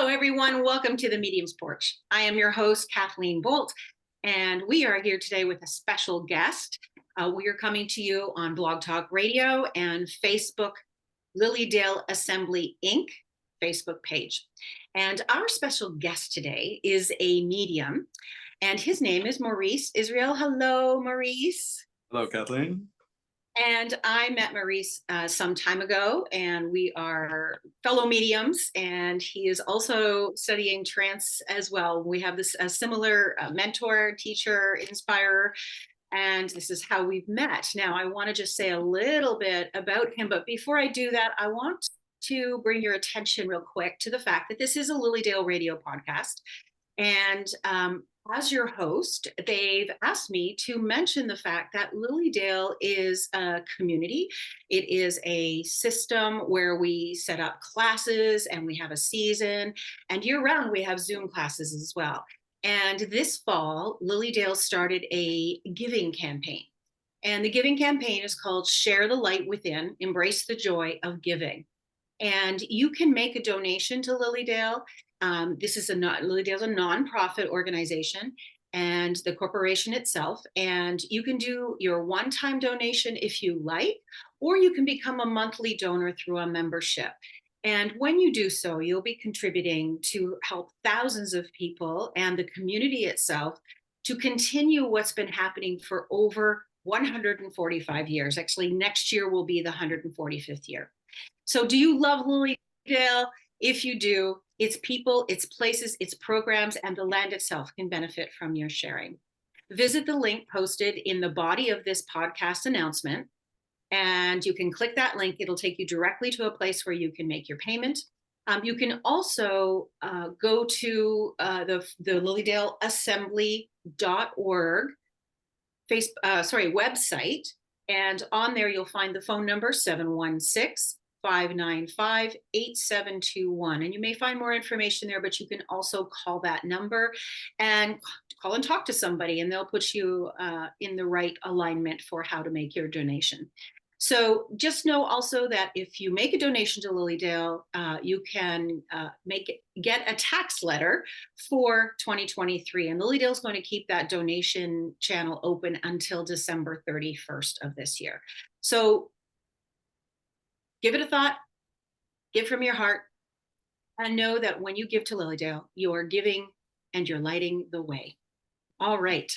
Hello, everyone. Welcome to the Medium's Porch. I am your host, Kathleen Bolt, and we are here today with a special guest. We are coming to you on Blog Talk Radio and Facebook, Lilydale Assembly Inc. Facebook page. And our special guest today is a medium, and his name is Maurice Israel. Hello, Maurice. Hello, Kathleen. And I met Maurice some time ago, and we are fellow mediums, and he is also studying trance as well. We have this similar mentor, teacher, inspirer, and this is how we've met. Now, I want to just say a little bit about him, but before I do that, I want to bring your attention real quick to the fact that this is a Lilydale radio podcast. And as your host, they've asked me to mention the fact that Lilydale is a community. It is a system where we set up classes and we have a season, and year round we have Zoom classes as well. And this fall, Lilydale started a giving campaign. And the giving campaign is called Share the Light Within, Embrace the Joy of Giving. And you can make a donation to Lilydale. Lilydale's a nonprofit organization and the corporation itself. And you can do your one-time donation if you like, or you can become a monthly donor through a membership. And when you do so, you'll be contributing to help thousands of people and the community itself to continue what's been happening for over 145 years. Actually, next year will be the 145th year. So do you love Lilydale? If you do, its people, its places, its programs, and the land itself can benefit from your sharing. Visit the link posted in the body of this podcast announcement, and you can click that link. It'll take you directly to a place where you can make your payment. You can also go to the LilydaleAssembly.org website, and on there you'll find the phone number 716-595-8721. And you may find more information there, but you can also call that number and call and talk to somebody, and they'll put you in the right alignment for how to make your donation. So just know also that if you make a donation to Lilydale, you can get a tax letter for 2023. And Lilydale is going to keep that donation channel open until December 31st of this year. So give it a thought, give from your heart, and know that when you give to Lilydale, you are giving and you're lighting the way. All right.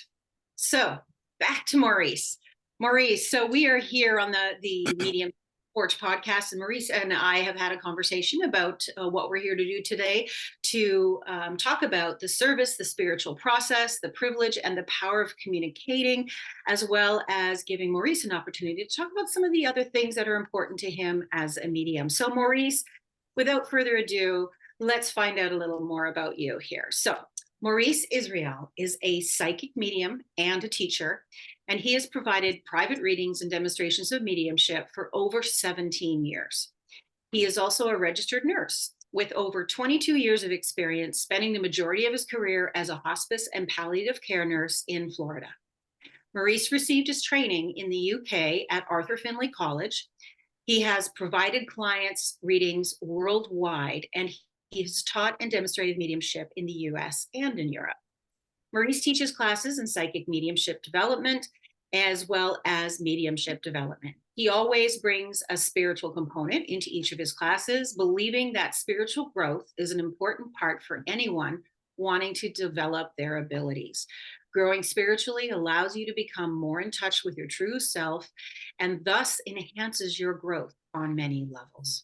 So back to Maurice. Maurice, so we are here on the Medium Porch podcast, and Maurice and I have had a conversation about what we're here to do today, to talk about the service, the spiritual process, the privilege, and the power of communicating, as well as giving Maurice an opportunity to talk about some of the other things that are important to him as a medium. So Maurice, without further ado, let's find out a little more about you here. So Maurice Israel is a psychic medium and a teacher, and he has provided private readings and demonstrations of mediumship for over 17 years. He is also a registered nurse with over 22 years of experience, spending the majority of his career as a hospice and palliative care nurse in Florida. Maurice received his training in the UK at Arthur Findlay College. He has provided clients readings worldwide, and he has taught and demonstrated mediumship in the US and in Europe. Maurice teaches classes in psychic mediumship development as well as mediumship development. He always brings a spiritual component into each of his classes, believing that spiritual growth is an important part for anyone wanting to develop their abilities. Growing spiritually allows you to become more in touch with your true self and thus enhances your growth on many levels.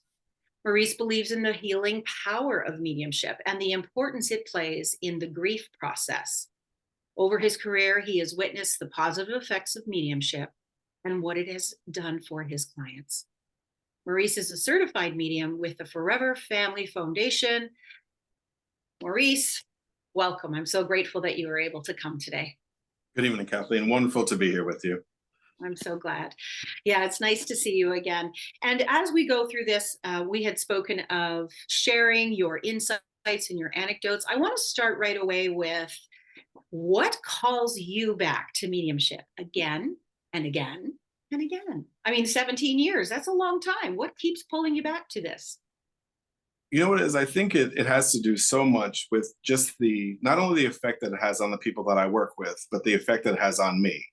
Maurice believes in the healing power of mediumship and the importance it plays in the grief process. Over his career, he has witnessed the positive effects of mediumship and what it has done for his clients. Maurice is a certified medium with the Forever Family Foundation. Maurice, welcome. I'm so grateful that you were able to come today. Good evening, Kathleen. Wonderful to be here with you. I'm so glad. Yeah, it's nice to see you again. And as we go through this, we had spoken of sharing your insights and your anecdotes. I want to start right away with what calls you back to mediumship again and again and again? I mean, 17 years, that's a long time. What keeps pulling you back to this? You know what it is? I think it has to do so much with just not only the effect that it has on the people that I work with, but the effect that it has on me.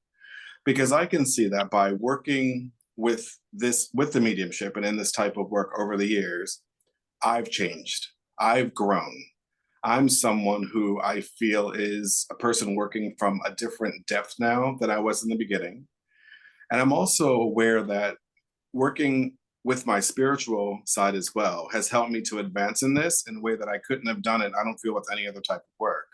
Because I can see that by working with the mediumship and in this type of work over the years, I've changed. I've grown. I'm someone who I feel is a person working from a different depth now than I was in the beginning. And I'm also aware that working with my spiritual side as well has helped me to advance in this in a way that I couldn't have done it, I don't feel, with any other type of work.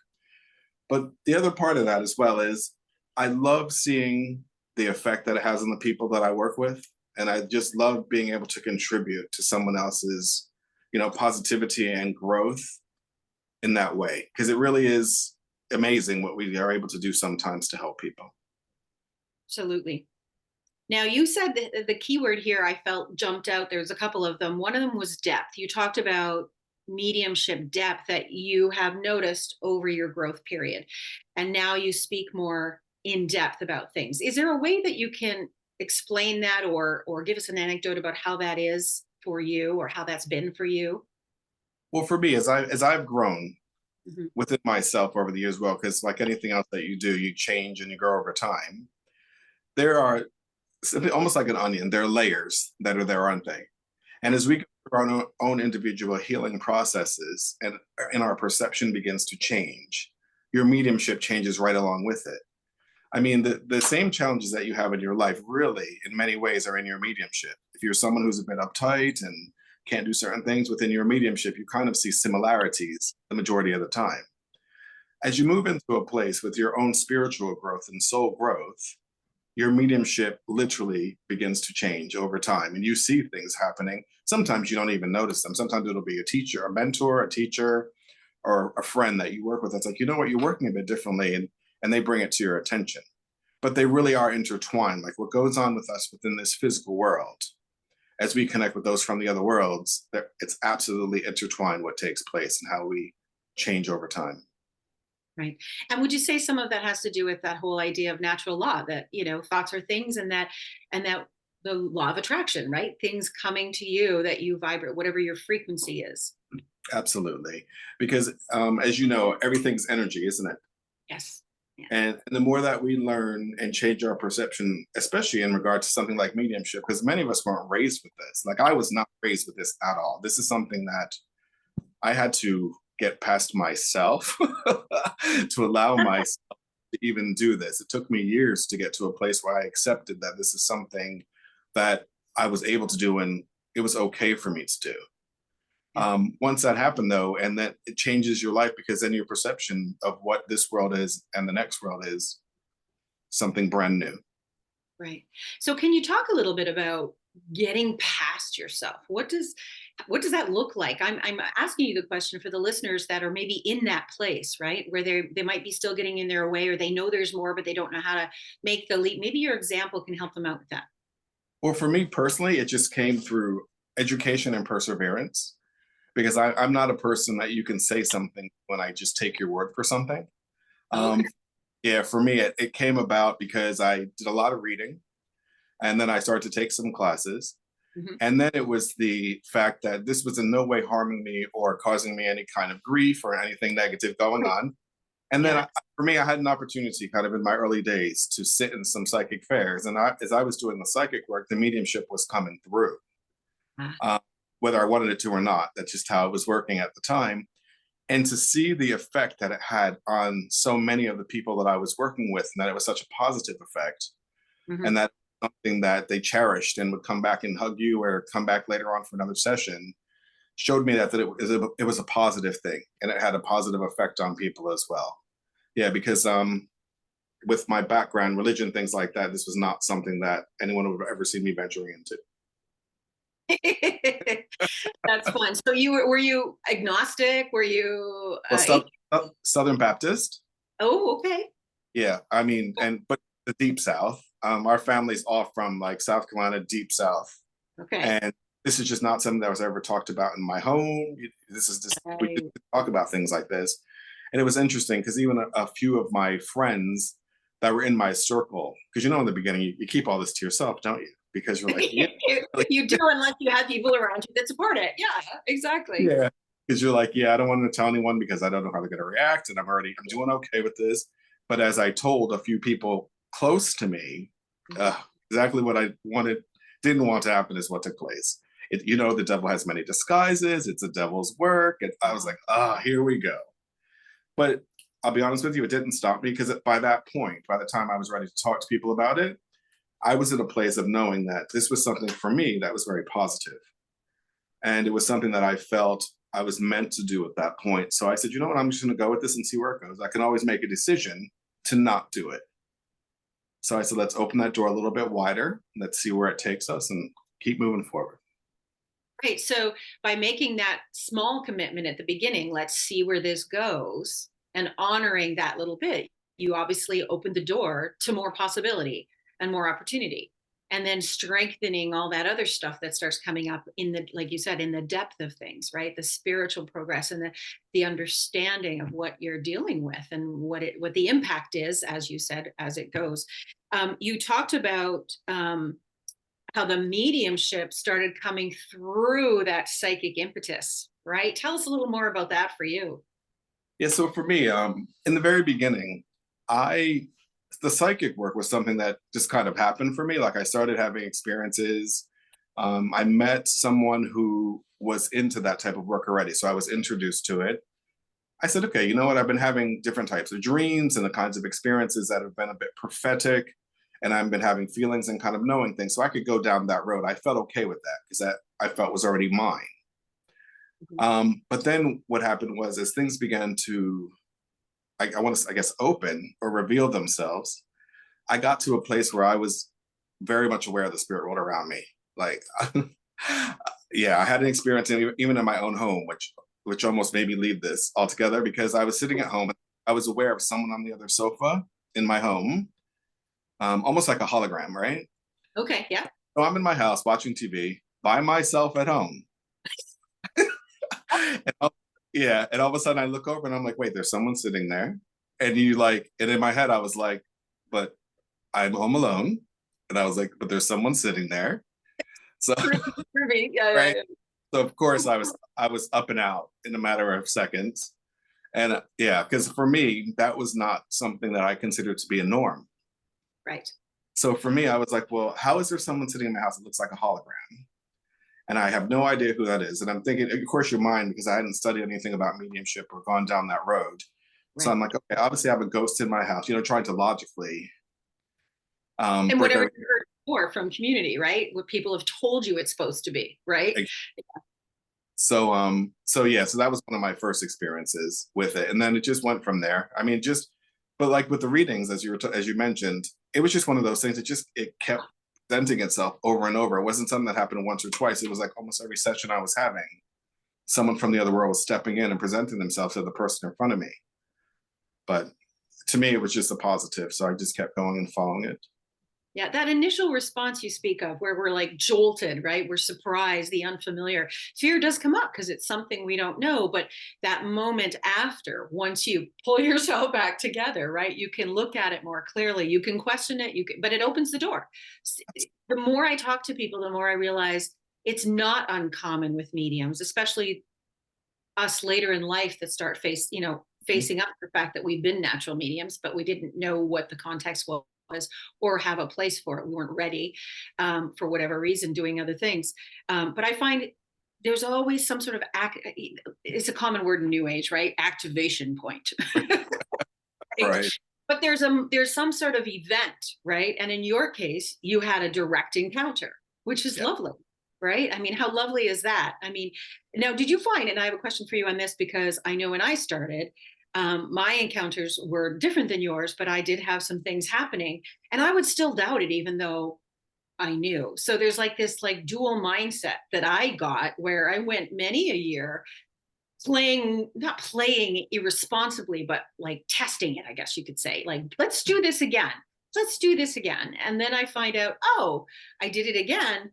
But the other part of that as well is I love seeing the effect that it has on the people that I work with. And I just love being able to contribute to someone else's, positivity and growth in that way. Because it really is amazing what we are able to do sometimes to help people. Absolutely. Now, you said the key word here I felt jumped out. There's a couple of them. One of them was depth. You talked about mediumship depth that you have noticed over your growth period. And now you speak more in depth about things. Is there a way that you can explain that or give us an anecdote about how that is for you or how that's been for you? Well, for me, as I've grown Mhm. within myself over the years, well, because like anything else that you do, you change and you grow over time. There are almost like an onion. There are layers that are there, aren't they? And as we go through our own individual healing processes and our perception begins to change, your mediumship changes right along with it. I mean, the same challenges that you have in your life really, in many ways, are in your mediumship. If you're someone who's a bit uptight and can't do certain things within your mediumship, you kind of see similarities the majority of the time. As you move into a place with your own spiritual growth and soul growth, your mediumship literally begins to change over time and you see things happening. Sometimes you don't even notice them. Sometimes it'll be a teacher, a mentor, a teacher, or a friend that you work with. It's like, you know what, you're working a bit differently, and they bring it to your attention. But they really are intertwined. Like what goes on with us within this physical world, as we connect with those from the other worlds, it's absolutely intertwined what takes place and how we change over time. Right. And would you say some of that has to do with that whole idea of natural law that, thoughts are things and that the law of attraction, right? Things coming to you that you vibrate, whatever your frequency is. Absolutely. Because as you know, everything's energy, isn't it? Yes. Yeah. And the more that we learn and change our perception, especially in regard to something like mediumship, because many of us weren't raised with this. Like I was not raised with this at all. This is something that I had to get past myself to allow myself to even do this. It took me years to get to a place where I accepted that this is something that I was able to do and it was okay for me to do. Once that happened, though, and that it changes your life because then your perception of what this world is and the next world is something brand new. Right. So can you talk a little bit about getting past yourself? What does that look like? I'm asking you the question for the listeners that are maybe in that place, right? Where they might be still getting in their way or they know there's more, but they don't know how to make the leap. Maybe your example can help them out with that. Well, for me personally, it just came through education and perseverance because I'm not a person that you can say something when I just take your word for something. Okay. Um, yeah, for me, it came about because I did a lot of reading and then I started to take some classes. Mhm. And then it was the fact that this was in no way harming me or causing me any kind of grief or anything negative going on. And then Yes. for me, I had an opportunity kind of in my early days to sit in some psychic fairs. And as I was doing the psychic work, the mediumship was coming through, Ah, uh, whether I wanted it to or not. That's just how it was working at the time. And to see the effect that it had on so many of the people that I was working with, and that it was such a positive effect, mhm. and that something that they cherished and would come back and hug you or come back later on for another session, showed me that it was a positive thing and it had a positive effect on people as well. Yeah, because with my background, religion, things like that, this was not something that anyone would have ever seen me venturing into. That's fun. So were you agnostic? Were you Well, Southern Baptist. oh, okay. Yeah, I mean, but the deep South. Our family's all from like South Carolina, deep South, Okay. and this is just not something that was ever talked about in my home. This is just we Right. didn't talk about things like this, and it was interesting because even a few of my friends that were in my circle, because in the beginning you keep all this to yourself, don't you? because you're like, yeah, You do, unless you have people around you that support it. Yeah, exactly. yeah, because you're like, yeah, I don't want to tell anyone because I don't know how they're going to react, and I'm doing okay with this. But as I told a few people close to me, exactly what I didn't want to happen is what took place. The devil has many disguises. It's the devil's work, and I was like, here we go. But I'll be honest with you, it didn't stop me, because by that point, by the time I was ready to talk to people about it, I was in a place of knowing that this was something for me that was very positive. And it was something that I felt I was meant to do at that point. So I said, you know what, I'm just going to go with this and see where it goes. I can always make a decision to not do it. So I said, let's open that door a little bit wider. Let's see where it takes us and keep moving forward. Right. So by making that small commitment at the beginning, let's see where this goes, and honoring that little bit, you obviously opened the door to more possibility and more opportunity. And then strengthening all that other stuff that starts coming up in the, like you said, in the depth of things, right? The spiritual progress and the understanding of what you're dealing with and what the impact is, as you said, as it goes. You talked about how the mediumship started coming through that psychic impetus, right? Tell us a little more about that for you. Yeah, so for me, in the very beginning, the psychic work was something that just kind of happened for me. Like, I started having experiences. I met someone who was into that type of work already, so I was introduced to it. I said, okay, you know what? I've been having different types of dreams and the kinds of experiences that have been a bit prophetic, and I've been having feelings and kind of knowing things. So I could go down that road. I felt okay with that because that I felt was already mine. But then what happened was, as things began to, I guess, open or reveal themselves, I got to a place where I was very much aware of the spirit world around me. Like, yeah, I had an experience even in my own home, which almost made me leave this altogether, because I was sitting at home and I was aware of someone on the other sofa in my home, almost like a hologram, right? Okay, yeah. So I'm in my house watching TV by myself at home. And all of a sudden I look over and I'm like, wait, there's someone sitting there. And in my head I was like, but I'm home alone. And I was like, but there's someone sitting there. So Yeah, right. yeah. So of course I was up and out in a matter of seconds. And yeah, because for me, that was not something that I considered to be a norm. Right. So for me, I was like, well, how is there someone sitting in my house that looks like a hologram? And I have no idea who that is. And I'm thinking, of course, your mind, because I hadn't studied anything about mediumship or gone down that road. Right. So I'm like, okay, obviously I have a ghost in my house, trying to logically. And whatever you heard before from community, right? What people have told you it's supposed to be, right? Yeah. So that was one of my first experiences with it. And then it just went from there. I mean, but like with the readings, as you mentioned, it was just one of those things. It kept presenting itself over and over. It wasn't something that happened once or twice. It was like almost every session I was having, someone from the other world was stepping in and presenting themselves to the person in front of me. But to me, it was just a positive. So I just kept going and following it. Yeah, that initial response you speak of, where we're like jolted, right? We're surprised, the unfamiliar. Fear does come up because it's something we don't know. But that moment after, once you pull yourself back together, right? You can look at it more clearly. You can question it. But it opens the door. The more I talk to people, the more I realize it's not uncommon with mediums, especially us later in life that start facing up the fact that we've been natural mediums, but we didn't know what the context was or have a place for it. We weren't ready for whatever reason, doing other things. But I find there's always some sort of it's a common word in New Age, right? Activation point. Right. But there's some sort of event, right? And in your case, you had a direct encounter, which is lovely, right? I mean, how lovely is that? I mean, now, did you find, and I have a question for you on this, because I know when I started, my encounters were different than yours, but I did have some things happening and I would still doubt it, even though I knew. So there's like this dual mindset that I got, where I went many a year not playing irresponsibly, but like testing it, I guess you could say, like, let's do this again. Let's do this again. And then I find out, oh, I did it again.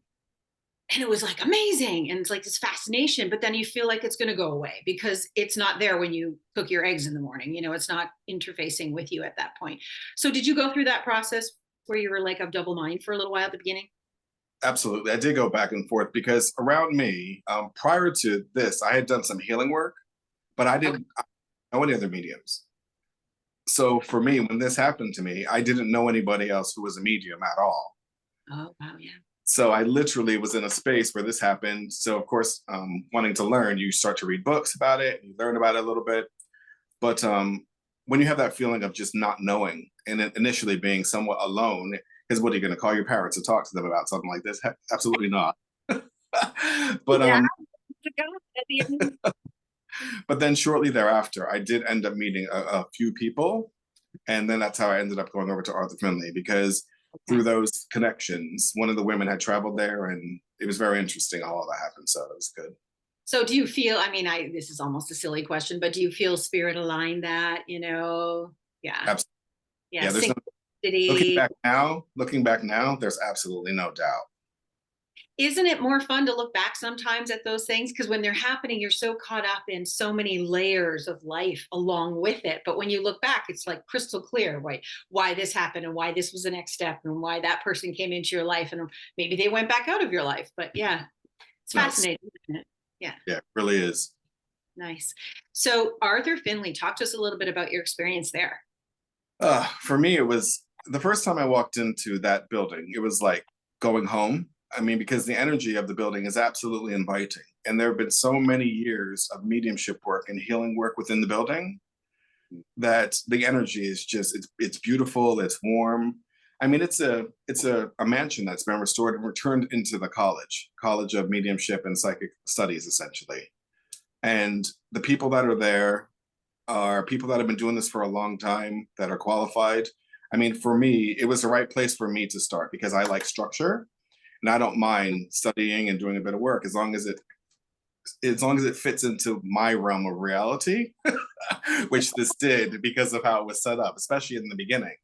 And it was like amazing. And it's like this fascination, but then you feel like it's going to go away because it's not there when you cook your eggs in the morning. It's not interfacing with you at that point. So did you go through that process where you were like of double mind for a little while at the beginning? Absolutely. I did go back and forth because around me, prior to this, I had done some healing work, but I Okay. didn't know any other mediums. So for me, when this happened to me, I didn't know anybody else who was a medium at all. Oh, wow. Yeah. So I literally was in a space where this happened. So of course, wanting to learn, you start to read books about it, you learn about it a little bit. But when you have that feeling of just not knowing and initially being somewhat alone, because what are you going to call your parents to talk to them about something like this? Absolutely not. but Yeah. To go at the end. but then shortly thereafter, I did end up meeting a few people, and then that's how I ended up going over to Arthur Finley because through Okay. those connections, one of the women had traveled there, and it was very interesting how all that happened. So it was good. So do you feel, I mean, this is almost a silly question, but do you feel spirit aligned that, yeah, Absolutely. yeah, Yeah, there's no synchronicity. looking back now, there's absolutely no doubt. Isn't it more fun to look back sometimes at those things? Because when they're happening, you're so caught up in so many layers of life along with it. But when you look back, it's like crystal clear why this happened and why this was the next step and why that person came into your life and maybe they went back out of your life. But yeah, it's No, fascinating, isn't it? Yeah, yeah, it really is. nice. So Arthur Finley, talk to us a little bit about your experience there. For me, it was the first time I walked into that building, it was like going home. I mean, because the energy of the building is absolutely inviting. And there have been so many years of mediumship work and healing work within the building that the energy is just it's beautiful, it's warm. I mean, it's a mansion that's been restored and returned into the college of mediumship and psychic studies, essentially. And the people that are there are people that have been doing this for a long time that are qualified. I mean, for me, it was the right place for me to start because I like structure and I don't mind studying and doing a bit of work as long as it fits into my realm of reality, which this did because of how it was set up, especially in the beginning.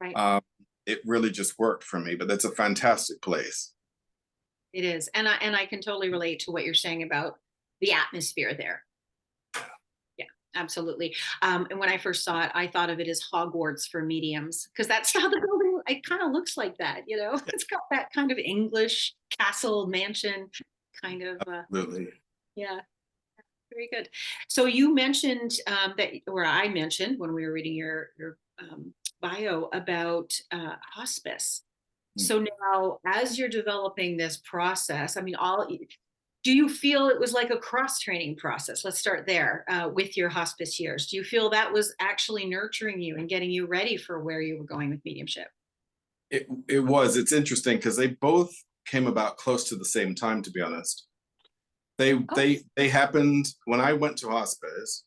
Right. Um, it really just worked for me, but that's a fantastic place. It is. And I can totally relate to what you're saying about the atmosphere there. Yeah, absolutely. And when I first saw it, I thought of it as Hogwarts for mediums because that's how the building it kind of looks like that, It's got that kind of English castle mansion kind of Absolutely. yeah, very good. So you mentioned that, or I mentioned when we were reading your bio about hospice. So now, as you're developing this process, I mean, do you feel it was like a cross training process? Let's start there with your hospice years. Do you feel that was actually nurturing you and getting you ready for where you were going with mediumship? It was. It's interesting because they both came about close to the same time, to be honest. They Oh, they happened when I went to hospice.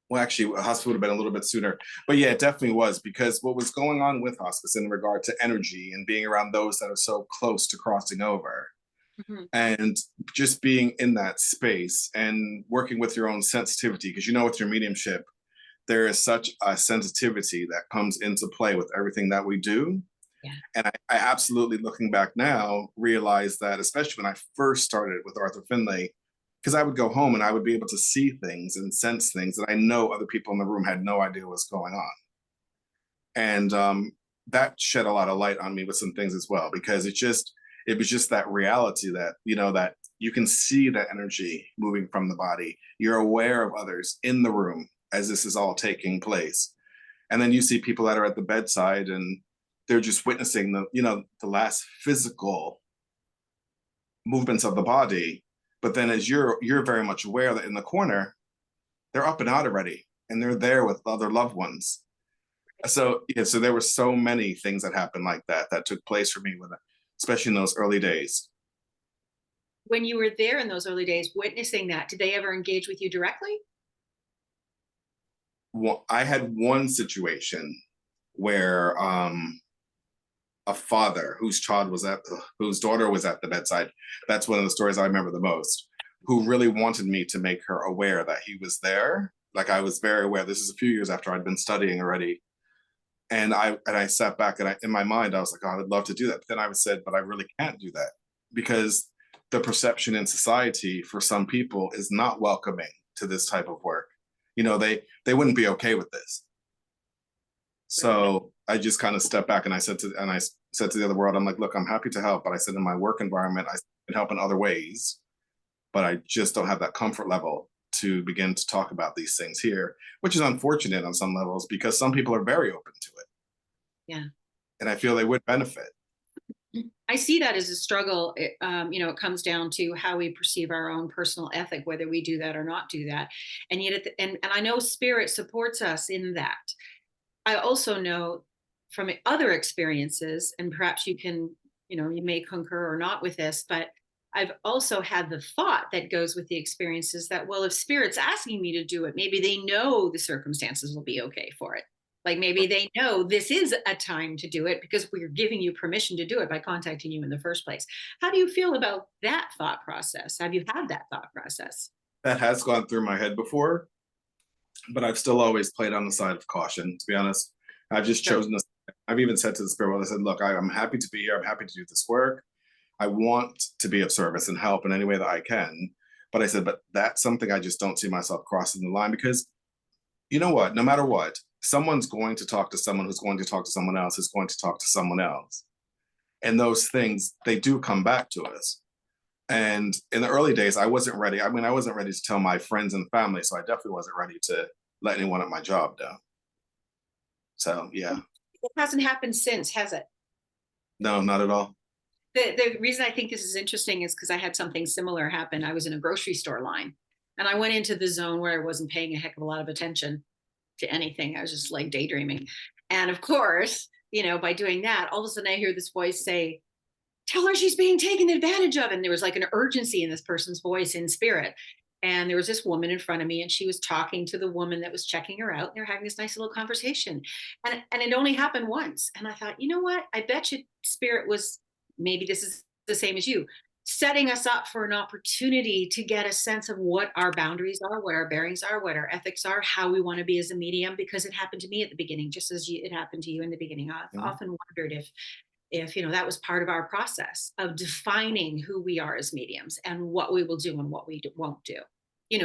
Well, actually, hospice would have been a little bit sooner, but yeah, it definitely was because what was going on with hospice in regard to energy and being around those that are so close to crossing over, mhm. and just being in that space and working with your own sensitivity, because with your mediumship, there is such a sensitivity that comes into play with everything that we do. Yeah. And I absolutely, looking back now, realize that, especially when I first started with Arthur Finley, because I would go home and I would be able to see things and sense things that I know other people in the room had no idea was going on. And that shed a lot of light on me with some things as well, because it was just that reality that, that you can see that energy moving from the body. You're aware of others in the room as this is all taking place. And then you see people that are at the bedside and they're just witnessing the last physical movements of the body. But then as you're very much aware that in the corner, they're up and out already and they're there with other loved ones. So yeah, so there were so many things that happened like that took place for me with it, especially in those early days. When you were there in those early days, witnessing that, did they ever engage with you directly? Well, I had one situation where a father whose daughter was at the bedside. That's one of the stories I remember the most, who really wanted me to make her aware that he was there. Like I was very aware. This is a few years after I'd been studying already. And I sat back and in my mind, I was like, oh, I would love to do that. But then I said, but I really can't do that because the perception in society for some people is not welcoming to this type of work. They wouldn't be okay with this. Right. So I just kind of stepped back and I said said to the other world, I'm like, look, I'm happy to help, but I said in my work environment, I can help in other ways, but I just don't have that comfort level to begin to talk about these things here, which is unfortunate on some levels because some people are very open to it. Yeah. And I feel they would benefit. I see that as a struggle. It comes down to how we perceive our own personal ethic, whether we do that or not do that. And yet, and I know spirit supports us in that. I also know from other experiences, and perhaps you can, you may concur or not with this, but I've also had the thought that goes with the experiences that, well, if spirit's asking me to do it, maybe they know the circumstances will be okay for it. Like maybe they know this is a time to do it because we're giving you permission to do it by contacting you in the first place. How do you feel about that thought process? Have you had that thought process? That has gone through my head before, but I've still always played on the side of caution, to be honest. I've just chosen to, I've even said to the spirit world, I said, look, I'm happy to be here. I'm happy to do this work. I want to be of service and help in any way that I can. But I said, but that's something I just don't see myself crossing the line because you know what, no matter what, someone's going to talk to someone who's going to talk to someone else who's going to talk to someone else. And those things, they do come back to us. And in the early days, I wasn't ready. I mean, I wasn't ready to tell my friends and family, so I definitely wasn't ready to let anyone at my job down. So, yeah. It hasn't happened since, has it? No, not at all. The reason I think this is interesting is because I had something similar happen. I was in a grocery store line and I went into the zone where I wasn't paying a heck of a lot of attention to anything. I was just like daydreaming. And of course, by doing that, all of a sudden I hear this voice say, tell her she's being taken advantage of. And there was like an urgency in this person's voice in spirit. And there was this woman in front of me and she was talking to the woman that was checking her out. And they're having this nice little conversation. And it only happened once. And I thought, you know what? I bet you spirit was, maybe this is the same as you, setting us up for an opportunity to get a sense of what our boundaries are, what our bearings are, what our ethics are, how we want to be as a medium, because it happened to me at the beginning, just as it happened to you in the beginning. I've often wondered if that was part of our process of defining who we are as mediums and what we will do and what we won't do.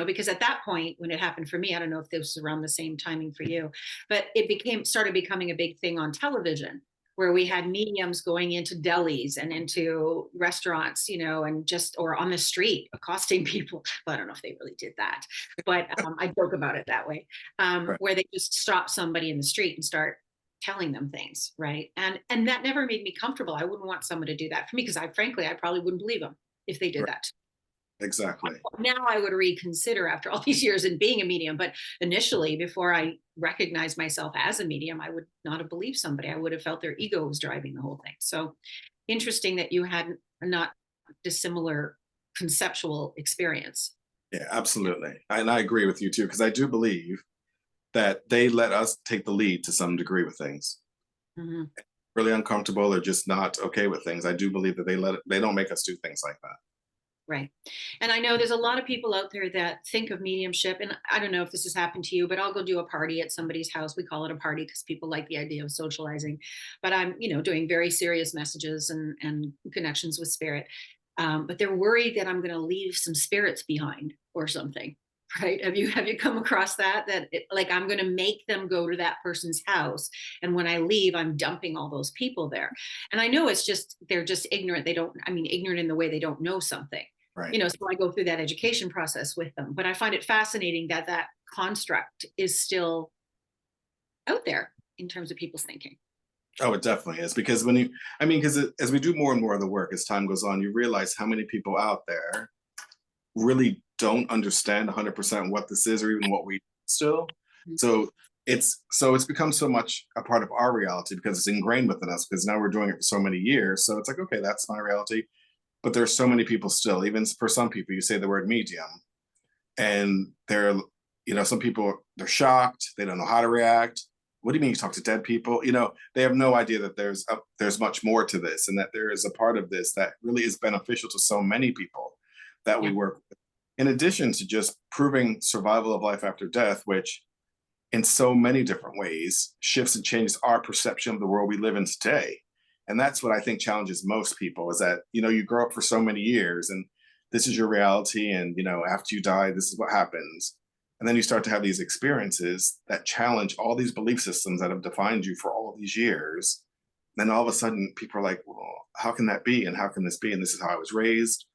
Because at that point, when it happened for me, I don't know if this was around the same timing for you, but it started becoming a big thing on television, where we had mediums going into delis and into restaurants, and or on the street accosting people. Well, I don't know if they really did that, but I joke about it that way, Right. where they just stop somebody in the street and start telling them things, right? And that never made me comfortable. I wouldn't want someone to do that for me because I probably wouldn't believe them if they did Right. that. Exactly. Now I would reconsider after all these years in being a medium, but initially, before I recognized myself as a medium, I would not have believed somebody. I would have felt their ego was driving the whole thing. So interesting that you had not dissimilar conceptual experience. Yeah, absolutely. And I agree with you too, because I do believe that they let us take the lead to some degree with things. Mhm. Really uncomfortable or just not okay with things. I do believe that they don't make us do things like that. Right. And I know there's a lot of people out there that think of mediumship. And I don't know if this has happened to you, but I'll go do a party at somebody's house. We call it a party because people like the idea of socializing. But I'm, doing very serious messages and connections with spirit. But they're worried that I'm going to leave some spirits behind or something. Right. Have you come across that like I'm going to make them go to that person's house. And when I leave, I'm dumping all those people there. And I know they're just ignorant. Ignorant in the way they don't know something. Right. So I go through that education process with them. But I find it fascinating that that construct is still out there in terms of people's thinking. Oh, it definitely is. Because as we do more and more of the work, as time goes on, you realize how many people out there really don't understand 100% what this is or even what we still. Mhm. So it's become so much a part of our reality because it's ingrained within us because now we're doing it for so many years. So it's like, okay, that's my reality. But there's so many people still, even for some people, you say the word medium and some people, they're shocked. They don't know how to react. What do you mean you talk to dead people? They have no idea that there's much more to this and that there is a part of this that really is beneficial to so many people that we Yeah. work with. In addition to just proving survival of life after death, which in so many different ways shifts and changes our perception of the world we live in today. And that's what I think challenges most people is that, you grow up for so many years and this is your reality. And, after you die, this is what happens. And then you start to have these experiences that challenge all these belief systems that have defined you for all these years. then all of a sudden people are like, well, how can that be? And how can this be? And this is how I was raised.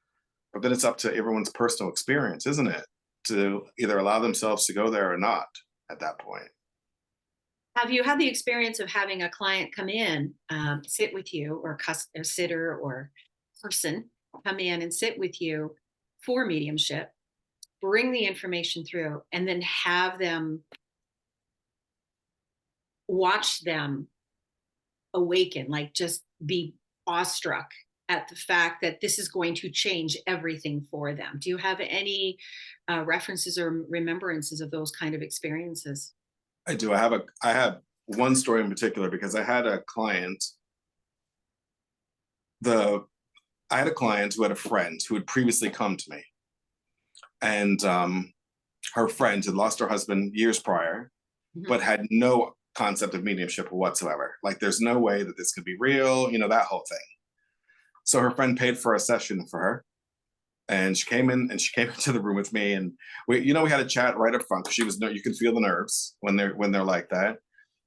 But then it's up to everyone's personal experience, isn't it? To either allow themselves to go there or not at that point. Have you had the experience of having a client come in, sit with you, or a sitter or person come in and sit with you for mediumship, bring the information through, and then have them watch them awaken, like just be awestruck at the fact that this is going to change everything for them? Do you have any references or remembrances of those kind of experiences? I do. I have one story in particular because I had a client. I had a client who had a friend who had previously come to me, and her friend had lost her husband years prior, but had no concept of mediumship whatsoever. Like, there's no way that this could be real, that whole thing. So her friend paid for a session for her, and she came into the room with me, and we had a chat right up front because you can feel the nerves when they're like that.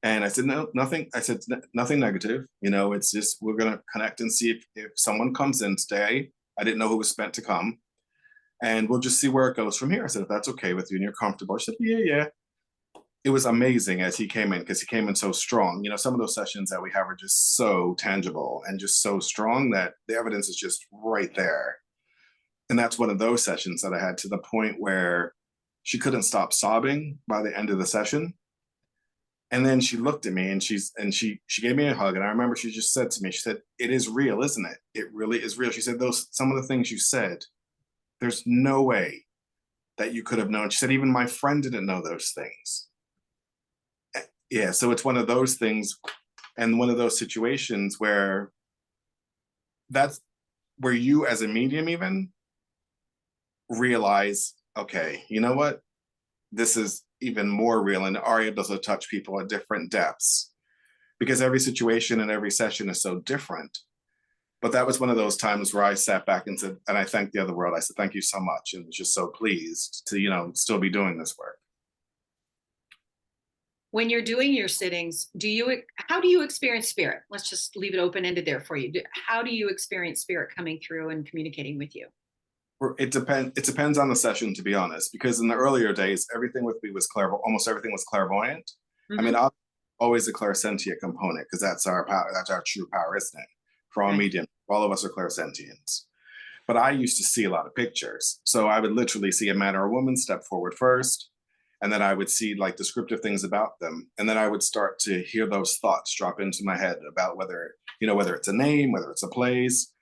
And I said, no, nothing. I said, nothing negative. It's just, we're going to connect and see if someone comes in today. I didn't know who was meant to come. And we'll just see where it goes from here. I said, if that's okay with you and you're comfortable. She said, yeah. It was amazing as he came in, because he came in so strong. Some of those sessions that we have are just so tangible and just so strong that the evidence is just right there. And that's one of those sessions that I had, to the point where she couldn't stop sobbing by the end of the session. And then she looked at me and she gave me a hug. And I remember she just said to me, she said, "It is real, isn't it? It really is real." She said, some of the things you said, there's no way that you could have known. She said, even my friend didn't know those things. Yeah. So it's one of those things, and one of those situations where that's where you as a medium even realize, okay, you know what? This is even more real, and are able to touch people at different depths, because every situation and every session is so different. But that was one of those times where I sat back and said, and I thanked the other world. I said, thank you so much. And was just so pleased to, still be doing this work. When you're doing your sittings, how do you experience spirit? Let's just leave it open-ended there for you. How do you experience spirit coming through and communicating with you? It depends on the session, to be honest, because in the earlier days, everything with me was almost everything was clairvoyant. I mean, always a clairsentient component, because that's our power. That's our true power, isn't it? For all mediums, all of us are clairsentients. But I used to see a lot of pictures. So I would literally see a man or a woman step forward first, and then I would see like descriptive things about them. And then I would start to hear those thoughts drop into my head about whether it's a name, whether it's a place,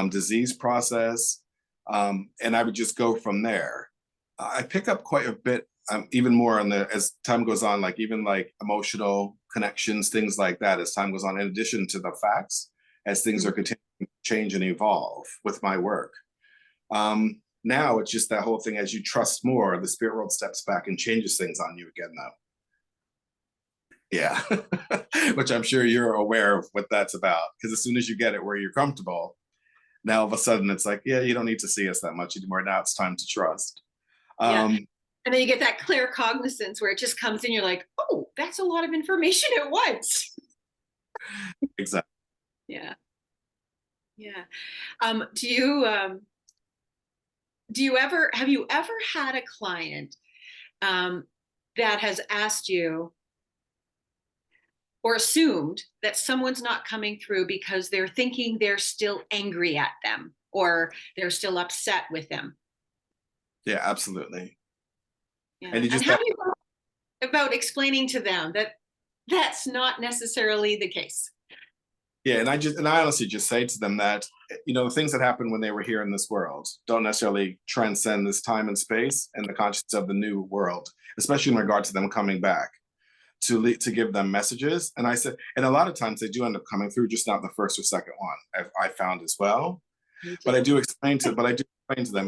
disease process. And I would just go from there. I pick up quite a bit, even more as time goes on, like even like emotional connections, things like that, as time goes on, in addition to the facts, as things are continuing to change and evolve with my work. Now it's just that whole thing, as you trust more, the spirit world steps back and changes things on you again, though. Yeah. Which I'm sure you're aware of what that's about, because as soon as you get it where you're comfortable, now all of a sudden it's like, yeah, you don't need to see us that much anymore. Now it's time to trust. Yeah. And then you get that clear cognizance where it just comes in, you're like, oh, that's a lot of information at once. Exactly. Yeah. Yeah. Have you ever had a client that has asked you or assumed that someone's not coming through because they're thinking they're still angry at them or they're still upset with them? Yeah, absolutely. Yeah. And how do you go about explaining to them that that's not necessarily the case? Yeah, and I honestly just say to them that, the things that happen when they were here in this world don't necessarily transcend this time and space and the consciousness of the new world, especially in regard to them coming back to give them messages. And I said, and a lot of times they do end up coming through, just not the first or second one. I found as well. But I do explain to them,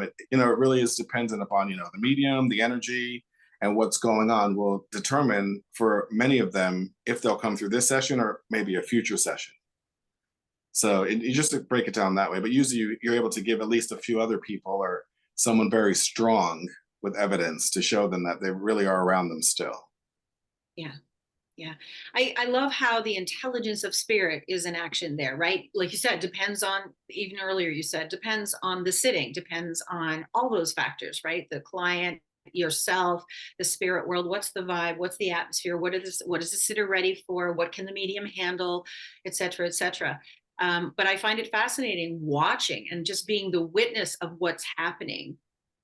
it really is dependent upon, the medium, the energy, and what's going on will determine for many of them if they'll come through this session or maybe a future session. So you just break it down that way. But usually you're able to give at least a few other people or someone very strong with evidence to show them that they really are around them still. Yeah. Yeah. I love how the intelligence of spirit is in action there, right? Like you said, depends on, even earlier you said, depends on the sitting, depends on all those factors, right? The client, yourself, the spirit world, what's the vibe, what's the atmosphere, what is the sitter ready for, what can the medium handle, et cetera, et cetera. But I find it fascinating watching and just being the witness of what's happening.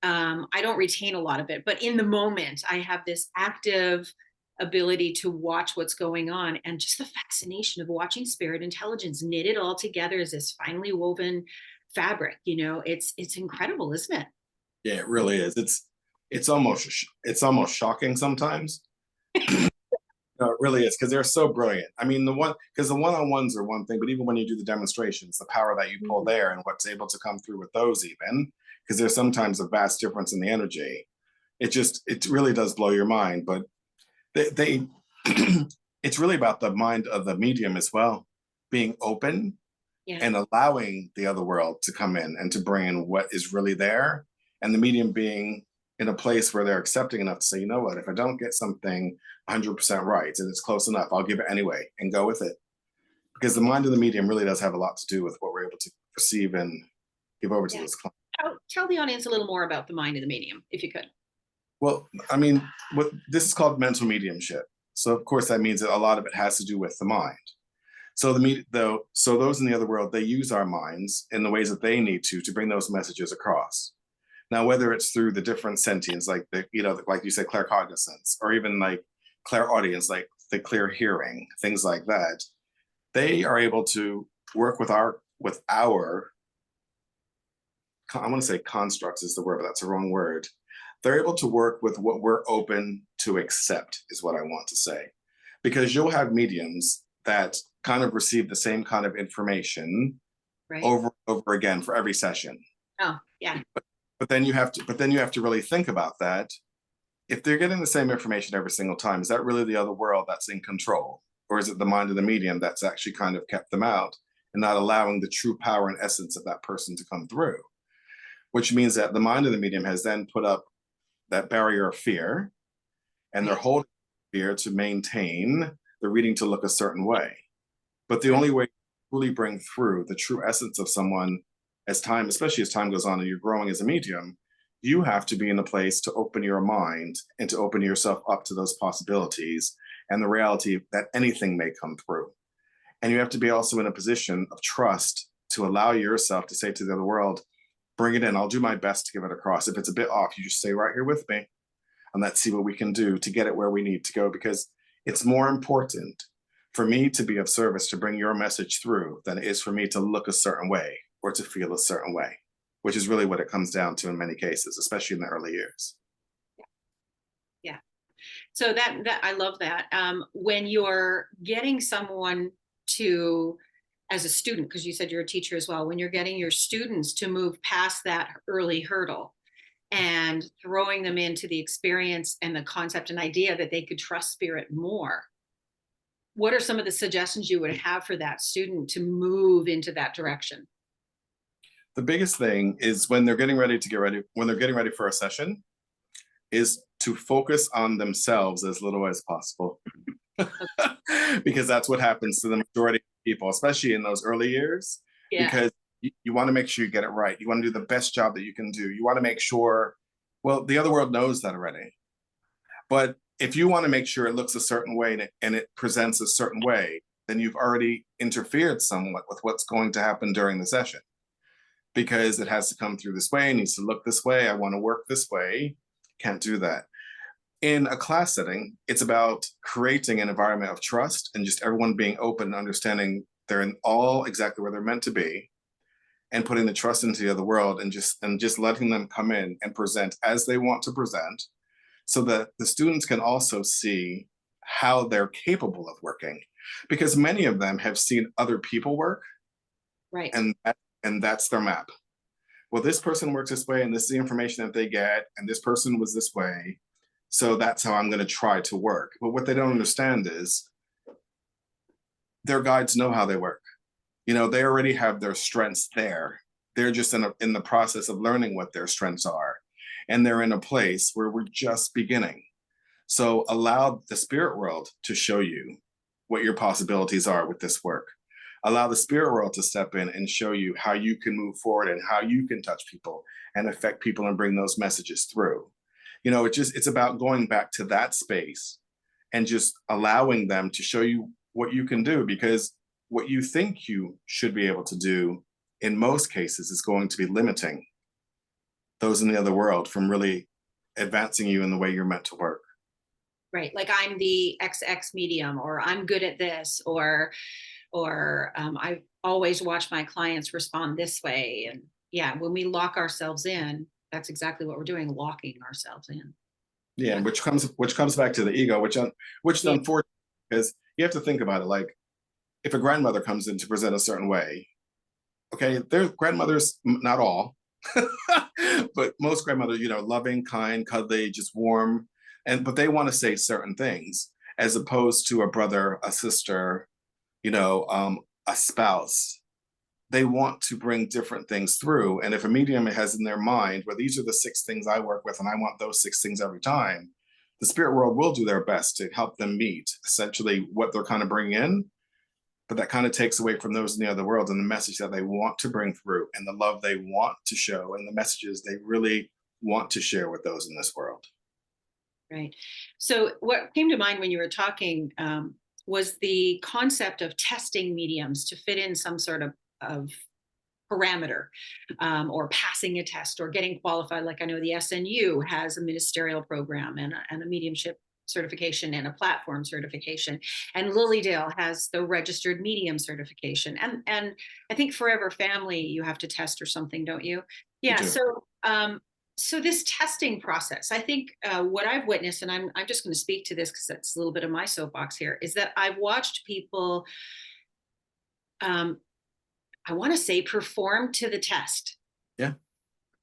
I don't retain a lot of it, but in the moment, I have this active ability to watch what's going on, and just the fascination of watching spirit intelligence knit it all together as this finely woven fabric. It's incredible, isn't it? Yeah, it really is. It's almost shocking sometimes. No, it really is, because they're so brilliant. I mean, because the one-on-ones are one thing, but even when you do the demonstrations, the power that you pull there and what's able to come through with those, even because there's sometimes a vast difference in the energy. It really does blow your mind. But they it's really about the mind of the medium as well, being open Yeah. and allowing the other world to come in and to bring in what is really there, and the medium being in a place where they're accepting enough to say, you know what, if I don't get something 100% right and it's close enough, I'll give it anyway and go with it. Because the mind of the medium really does have a lot to do with what we're able to perceive and give over to Yeah. those clients. Tell the audience a little more about the mind of the medium, if you could. Well, I mean, this is called mental mediumship. So of course that means that a lot of it has to do with the mind. So so those in the other world, they use our minds in the ways that they need to bring those messages across. Now, whether it's through the different sentience, like like you said, claircognizance, or even like clairaudience, like the clear hearing, things like that, they are able to work with our I want to say constructs is the word, but that's the wrong word. They're able to work with what we're open to accept, is what I want to say. Because you'll have mediums that kind of receive the same kind of information Right. over and over again for every session. Oh, yeah. But then you have to really think about that. If they're getting the same information every single time, is that really the other world that's in control? Or is it the mind of the medium that's actually kind of kept them out and not allowing the true power and essence of that person to come through? Which means that the mind of the medium has then put up that barrier of fear, and they're holding fear to maintain the reading to look a certain way. But the only way to really bring through the true essence of someone, especially as time goes on and you're growing as a medium, you have to be in a place to open your mind and to open yourself up to those possibilities and the reality that anything may come through. And you have to be also in a position of trust to allow yourself to say to the other world, bring it in. I'll do my best to give it across. If it's a bit off, you just stay right here with me and let's see what we can do to get it where we need to go, because it's more important for me to be of service to bring your message through than it is for me to look a certain way or to feel a certain way, which is really what it comes down to in many cases, especially in the early years. Yeah. So that I love that. When you're getting someone to, as a student, because you said you're a teacher as well, when you're getting your students to move past that early hurdle and throwing them into the experience and the concept and idea that they could trust spirit more, what are some of the suggestions you would have for that student to move into that direction? The biggest thing is when they're getting ready for a session, is to focus on themselves as little as possible. Because that's what happens to the majority of people, especially in those early years. Yeah. Because you want to make sure you get it right. You want to do the best job that you can do. You want to make sure, well, the other world knows that already. But if you want to make sure it looks a certain way and it presents a certain way, then you've already interfered somewhat with what's going to happen during the session. Because it has to come through this way, it needs to look this way, I want to work this way. Can't do that. In a class setting, it's about creating an environment of trust and just everyone being open and understanding they're in all exactly where they're meant to be, and putting the trust into the other world and just letting them come in and present as they want to present, so that the students can also see how they're capable of working, because many of them have seen other people work, Right. And that's their map. Well, this person works this way and this is the information that they get, and this person was this way, so that's how I'm going to try to work. But what they don't understand is their guides know how they work. They already have their strengths there. They're just in the process of learning what their strengths are, and they're in a place where we're just beginning. So allow the spirit world to show you what your possibilities are with this work. Allow the spirit world to step in and show you how you can move forward and how you can touch people and affect people and bring those messages through. It's about going back to that space and just allowing them to show you what you can do, because what you think you should be able to do in most cases is going to be limiting those in the other world from really advancing you in the way you're meant to work. Right. Like I'm the XX medium, or I'm good at this, or I always watch my clients respond this way. And yeah, when we lock ourselves in, that's exactly what we're doing, locking ourselves in. Yeah, which comes back to the ego, which is Yeah. unfortunate, because you have to think about it. Like, if a grandmother comes in to present a certain way, okay, their grandmothers, not all, but most grandmothers, loving, kind, cuddly, just warm, but they want to say certain things, as opposed to a brother, a sister, a spouse. They want to bring different things through. And if a medium has in their mind, well, these are the 6 things I work with, and I want those 6 things every time, the spirit world will do their best to help them meet essentially what they're kind of bringing in. But that kind of takes away from those in the other world and the message that they want to bring through, and the love they want to show, and the messages they really want to share with those in this world. Right. So what came to mind when you were talking was the concept of testing mediums to fit in some sort of parameter, or passing a test or getting qualified. Like I know the SNU has a ministerial program and a mediumship certification and a platform certification, and Lilydale has the registered medium certification, and I think Forever Family you have to test or something, don't you? Yeah. So this testing process, I think what I've witnessed, and I'm just going to speak to this because that's a little bit of my soapbox here, is that I've watched people, I want to say, perform to the test. Yeah.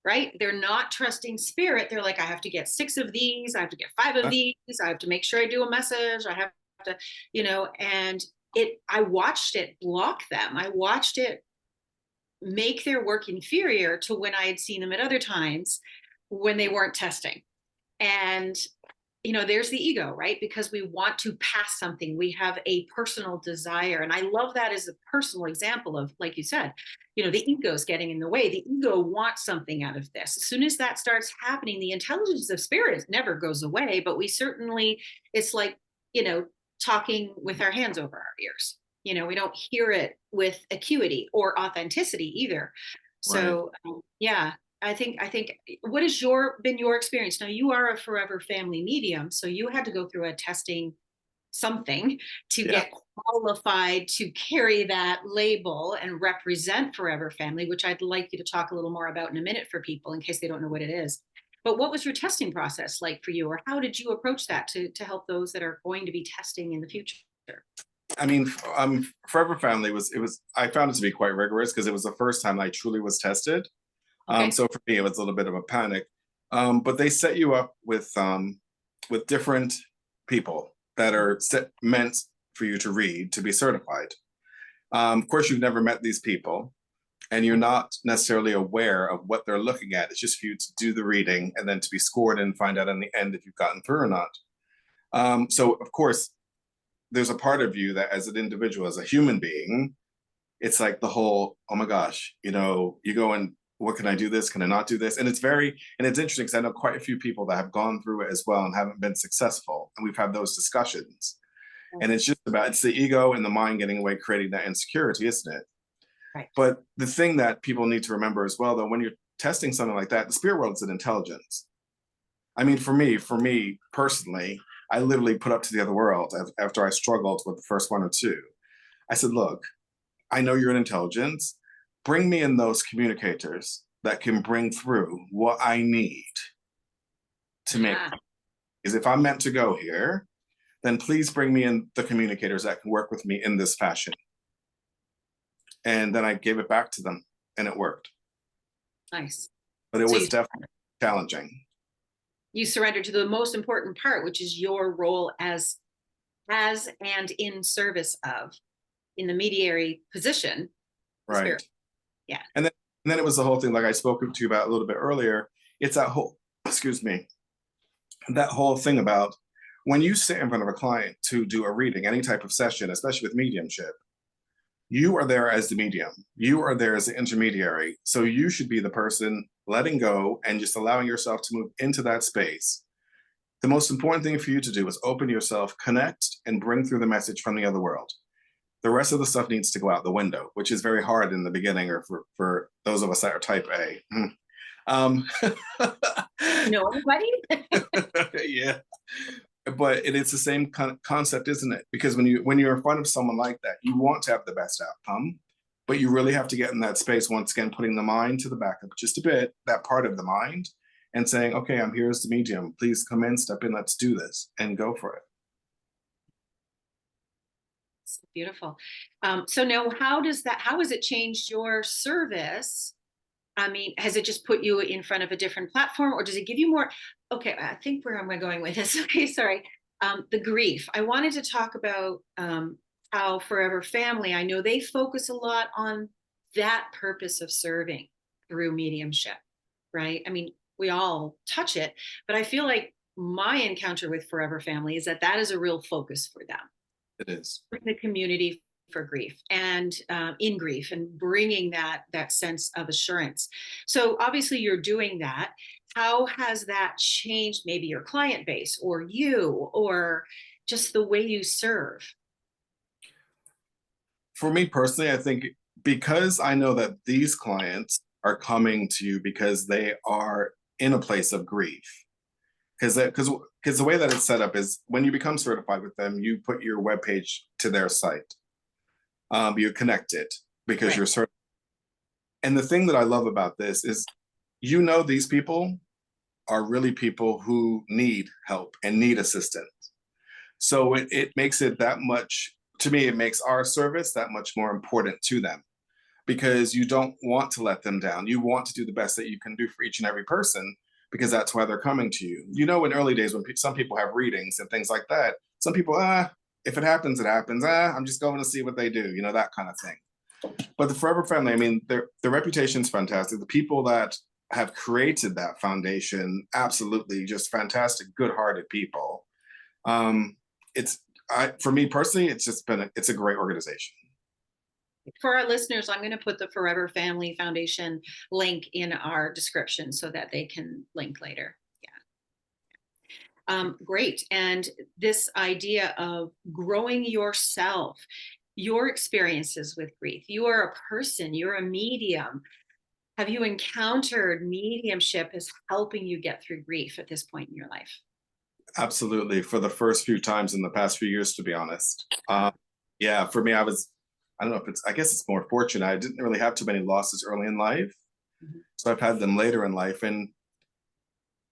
Right? They're not trusting spirit. They're like, I have to get 6 of these. I have to get 5 of these. I have to make sure I do a message. I have to, and I watched it block them. I watched it make their work inferior to when I had seen them at other times when they weren't testing. And there's the ego, right? Because we want to pass something. We have a personal desire. And I love that as a personal example of, like you said, the ego's getting in the way. The ego wants something out of this. As soon as that starts happening, the intelligence of spirit never goes away, but it's like, talking with our hands over our ears. We don't hear it with acuity or authenticity either. So, yeah. I think what has been your experience? Now, you are a Forever Family medium, so you had to go through a testing something to get qualified to carry that label and represent Forever Family, which I'd like you to talk a little more about in a minute for people in case they don't know what it is. But what was your testing process like for you, or how did you approach that to help those that are going to be testing in the future? I mean, Forever Family I found it to be quite rigorous, because it was the first time I truly was tested. Okay. So for me, it was a little bit of a panic. But they set you up with different people that are meant for you to read to be certified. Of course, you've never met these people, and you're not necessarily aware of what they're looking at. It's just for you to do the reading and then to be scored and find out in the end if you've gotten through or not. So of course, there's a part of you that, as an individual, as a human being, it's like the whole, oh my gosh, you go and, what can I do this? Can I not do this? And it's interesting, because I know quite a few people that have gone through it as well and haven't been successful. And we've had those discussions. And it's the ego and the mind getting away, creating that insecurity, isn't it? Right. But the thing that people need to remember as well, though, when you're testing something like that, the spirit world is an intelligence. I mean, for me personally, I literally put up to the other world after I struggled with the first 1 or 2. I said, look, I know you're an intelligence. Bring me in those communicators that can bring through what I need to make. Because if I'm meant to go here, then please bring me in the communicators that can work with me in this fashion. And then I gave it back to them, and it worked. Nice. But it was definitely challenging. You surrendered to the most important part, which is your role as and in service of, in the mediary position. Right. Spirit. Yeah. And then it was the whole thing, like I spoke to you about a little bit earlier. It's that whole, that whole thing about when you sit in front of a client to do a reading, any type of session, especially with mediumship, you are there as the medium. You are there as the intermediary. So you should be the person letting go and just allowing yourself to move into that space. The most important thing for you to do is open yourself, connect, and bring through the message from the other world. The rest of the stuff needs to go out the window, which is very hard in the beginning, or for those of us that are type A. Um, No, everybody. yeah, but it's the same kind of concept, isn't it? Because when you're in front of someone like that, you want to have the best outcome, but you really have to get in that space once again, putting the mind to the back of just a bit, that part of the mind, and saying, "Okay, I'm here as the medium. Please come in, step in, let's do this, and go for it." Beautiful. So now how has it changed your service? I mean, has it just put you in front of a different platform, or does it give you more? Okay, I think where am I going with this? Okay, sorry. The grief. I wanted to talk about how Forever Family, I know they focus a lot on that purpose of serving through mediumship, right? I mean, we all touch it, but I feel like my encounter with Forever Family is that that is a real focus for them, It is. the community for grief and in grief, and bringing that sense of assurance. So obviously you're doing that. How has that changed maybe your client base or you, or just the way you serve? For me personally, I think because I know that these clients are coming to you because they are in a place of grief. Because the way that it's set up is when you become certified with them, you put your webpage to their site. You connect it because Right. you're certified. And the thing that I love about this is, these people are really people who need help and need assistance. So it makes it that much, to me, it makes our service that much more important to them, because you don't want to let them down. You want to do the best that you can do for each and every person, because that's why they're coming to you. In early days when some people have readings and things like that, some people, if it happens, it happens. I'm just going to see what they do, that kind of thing. But the Forever Family, I mean, the reputation's fantastic. The people that have created that foundation, absolutely just fantastic, good-hearted people. It's for me personally, it's a great organization. For our listeners, I'm going to put the Forever Family Foundation link in our description so that they can link later. Great. And this idea of growing yourself, your experiences with grief, you are a person, you're a medium. Have you encountered mediumship as helping you get through grief at this point in your life? Absolutely. For the first few times in the past few years, to be honest. Yeah, for me, I don't know if I guess it's more fortunate. I didn't really have too many losses early in life. Mhm. So I've had them later in life. And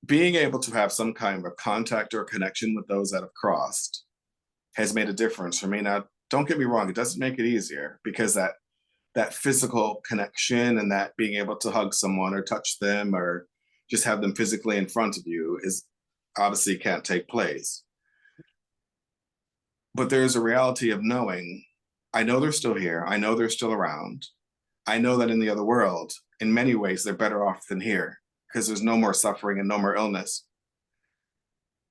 being able to have some kind of contact or connection with those that have crossed has made a difference for me. Now, don't get me wrong, it doesn't make it easier, because that physical connection and that being able to hug someone or touch them or just have them physically in front of you is obviously can't take place. But there's a reality of knowing, I know they're still here. I know they're still around. I know that in the other world, in many ways, they're better off than here, because there's no more suffering and no more illness.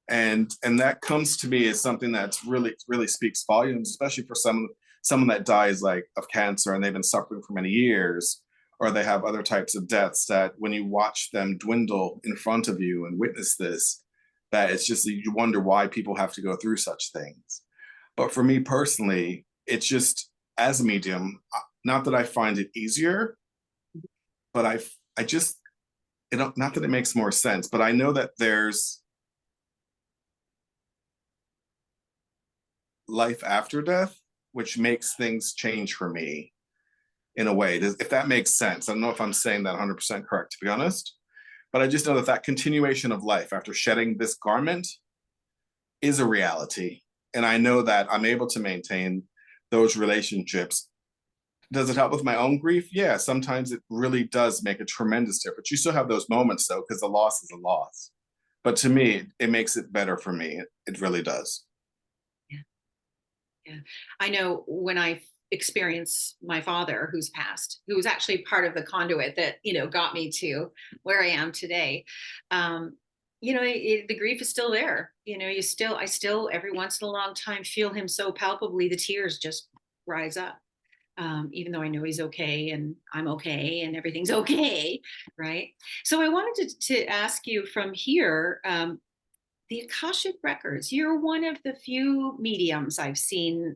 And that comes to me as something that's really speaks volumes, especially for someone that dies like of cancer and they've been suffering for many years, or they have other types of deaths, that when you watch them dwindle in front of you and witness this, that it's just, you wonder why people have to go through such things. But for me personally, it's just, as a medium, not that I find it easier, but I just, not that it makes more sense, but I know that there's life after death, which makes things change for me in a way, if that makes sense. I don't know if I'm saying that 100% correct, to be honest, but I just know that continuation of life after shedding this garment is a reality. And I know that I'm able to maintain those relationships. Does it help with my own grief? Yeah, sometimes it really does make a tremendous difference. You still have those moments though, because the loss is a loss. But to me, it makes it better for me. It really does. Yeah. Yeah. I know when I experienced my father who's passed, who was actually part of the conduit that, got me to where I am today. Um, the grief is still there. I still, every once in a long time, feel him so palpably, the tears just rise up. Even though I know he's okay and I'm okay and everything's okay, right? So I wanted to ask you from here, the Akashic Records, you're one of the few mediums I've seen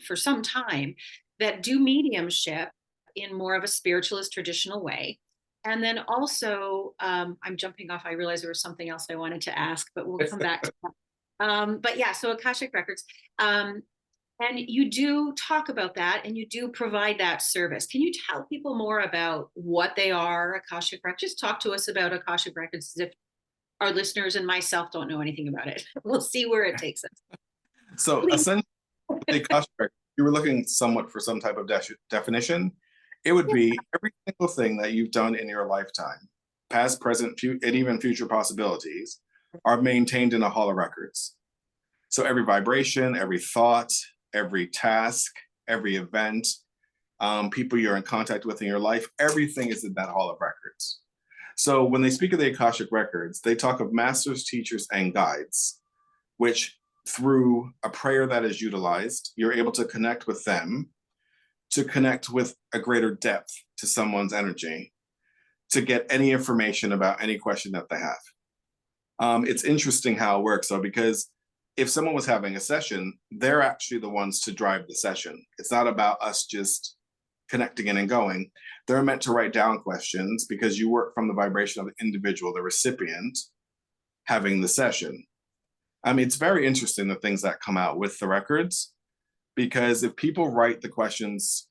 for some time that do mediumship in more of a spiritualist traditional way. And then also, I'm jumping off. I realized there was something else I wanted to ask, but we'll come back to that. But yeah, so Akashic Records. And you do talk about that and you do provide that service. Can you tell people more about what they are, Akashic Records? Just talk to us about Akashic Records as if our listeners and myself don't know anything about it. We'll see where it takes us. So Please. essentially, the Akashic Records, you were looking somewhat for some type of definition. It would be every single thing that you've done in your lifetime, past, present, and even future possibilities, are maintained in a hall of records. So every vibration, every thought, every task, every event, people you're in contact with in your life, everything is in that hall of records. So when they speak of the Akashic Records, they talk of masters, teachers, and guides, which through a prayer that is utilized, you're able to connect with them, to connect with a greater depth to someone's energy, to get any information about any question that they have. It's interesting how it works, though, because if someone was having a session, they're actually the ones to drive the session. It's not about us just connecting in and going. They're meant to write down questions because you work from the vibration of the individual, the recipient, having the session. I mean, it's very interesting the things that come out with the records, because if people write the questions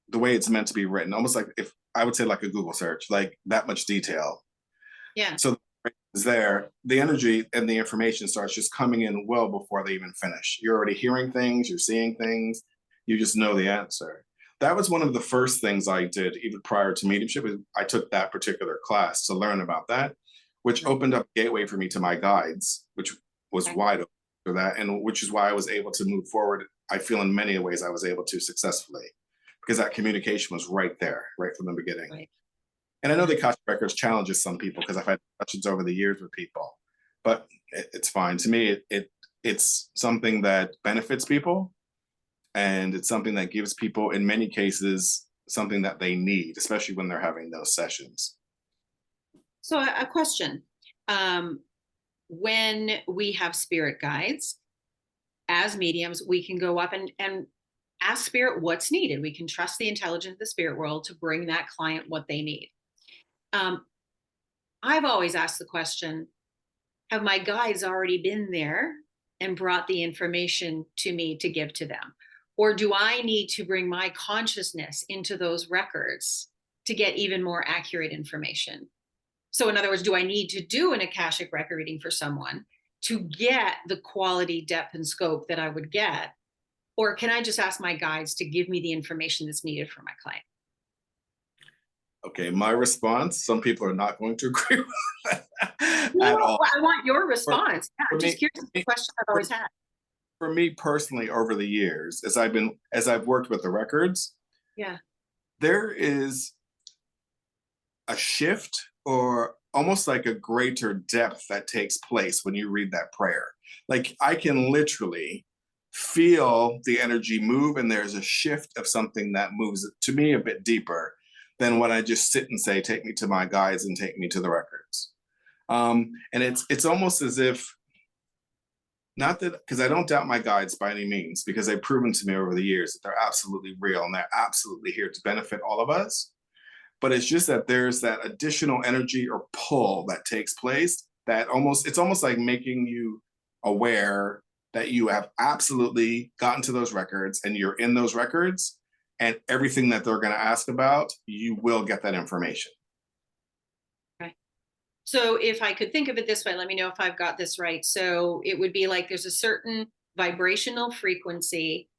the way it's meant to be written, almost like, if I would say like a Google search, like that much detail. Yeah. So is there, the energy and the information starts just coming in well before they even finish. You're already hearing things, you're seeing things, you just know the answer. That was one of the first things I did, even prior to mediumship. I took that particular class to learn about that, which opened up a gateway for me to my guides, which was wide open for that, and which is why I was able to move forward. I feel in many ways I was able to successfully, because that communication was right there, right from the beginning. Right. And I know the Akashic Records challenges some people because I've had discussions over the years with people, but it's fine. To me, it's something that benefits people, and it's something that gives people, in many cases, something that they need, especially when they're having those sessions. So a question. When we have spirit guides, as mediums, we can go up and ask spirit what's needed. We can trust the intelligence of the spirit world to bring that client what they need. I've always asked the question, have my guides already been there and brought the information to me to give to them? Or do I need to bring my consciousness into those records to get even more accurate information? So in other words, do I need to do an Akashic record reading for someone to get the quality, depth, and scope that I would get? Or can I just ask my guides to give me the information that's needed for my client? Okay, my response, some people are not going to agree with that at all. I want your response. For Just me, curious, the question I've always had. For me personally, over the years, as I've worked with the records, Yeah. there is a shift, or almost like a greater depth that takes place when you read that prayer. Like, I can literally feel the energy move, and there's a shift of something that moves to me a bit deeper than when I just sit and say, take me to my guides and take me to the records. And it's almost as if, not that, because I don't doubt my guides by any means, because they've proven to me over the years that they're absolutely real and they're absolutely here to benefit all of us. But it's just that there's that additional energy or pull that takes place that it's almost like making you aware that you have absolutely gotten to those records and you're in those records, and everything that they're going to ask about, you will get that information. Okay. So if I could think of it this way, let me know if I've got this right. So it would be like there's a certain vibrational frequency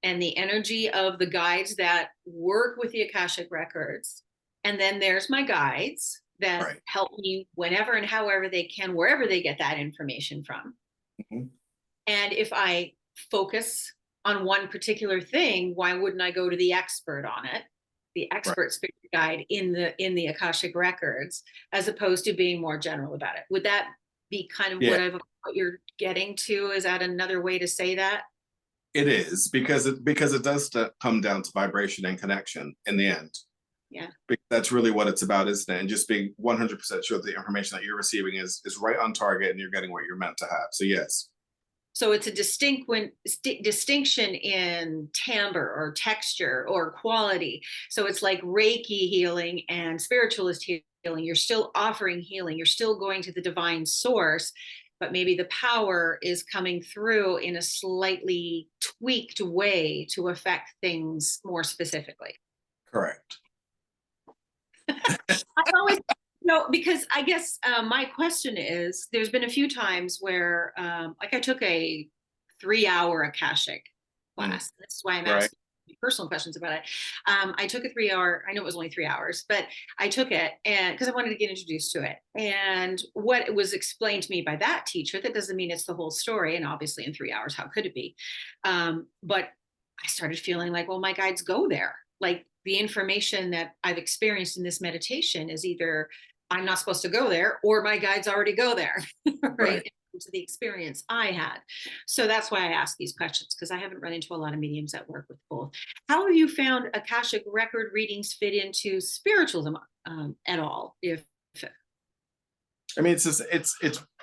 and the energy of the guides that work with the Akashic records. And then there's my guides that help me whenever and however they can, wherever they get that information from. Mm-hmm. And if I focus on one particular thing, why wouldn't I go to the expert on it, the expert spirit guide in the Akashic records, as opposed to being more general about it? Would that be kind of Yeah. what you're getting to? Is that another way to say that? It is because it does come down to vibration and connection in the end. Yeah. Because that's really what it's about, isn't it? And just being 100% sure that the information that you're receiving is right on target and you're getting what you're meant to have. So yes. So it's a distinction in timbre or texture or quality. So it's like Reiki healing and spiritualist healing. You're still offering healing. You're still going to the divine source, but maybe the power is coming through in a slightly tweaked way to affect things more specifically. Correct. I always, because I guess my question is, there's been a few times where, like I took a 3-hour Akashic class. This is why I'm Right. asking personal questions about it. I took a 3-hour, I know it was only 3 hours, but I took it and because I wanted to get introduced to it. And what was explained to me by that teacher, that doesn't mean it's the whole story. And obviously in 3 hours, how could it be? But I started feeling like, well, my guides go there. Like the information that I've experienced in this meditation is either I'm not supposed to go there or my guides already go there, right? To the experience I had. So that's why I ask these questions, because I haven't run into a lot of mediums that work with both. How have you found Akashic record readings fit into spiritualism at all? I mean, it's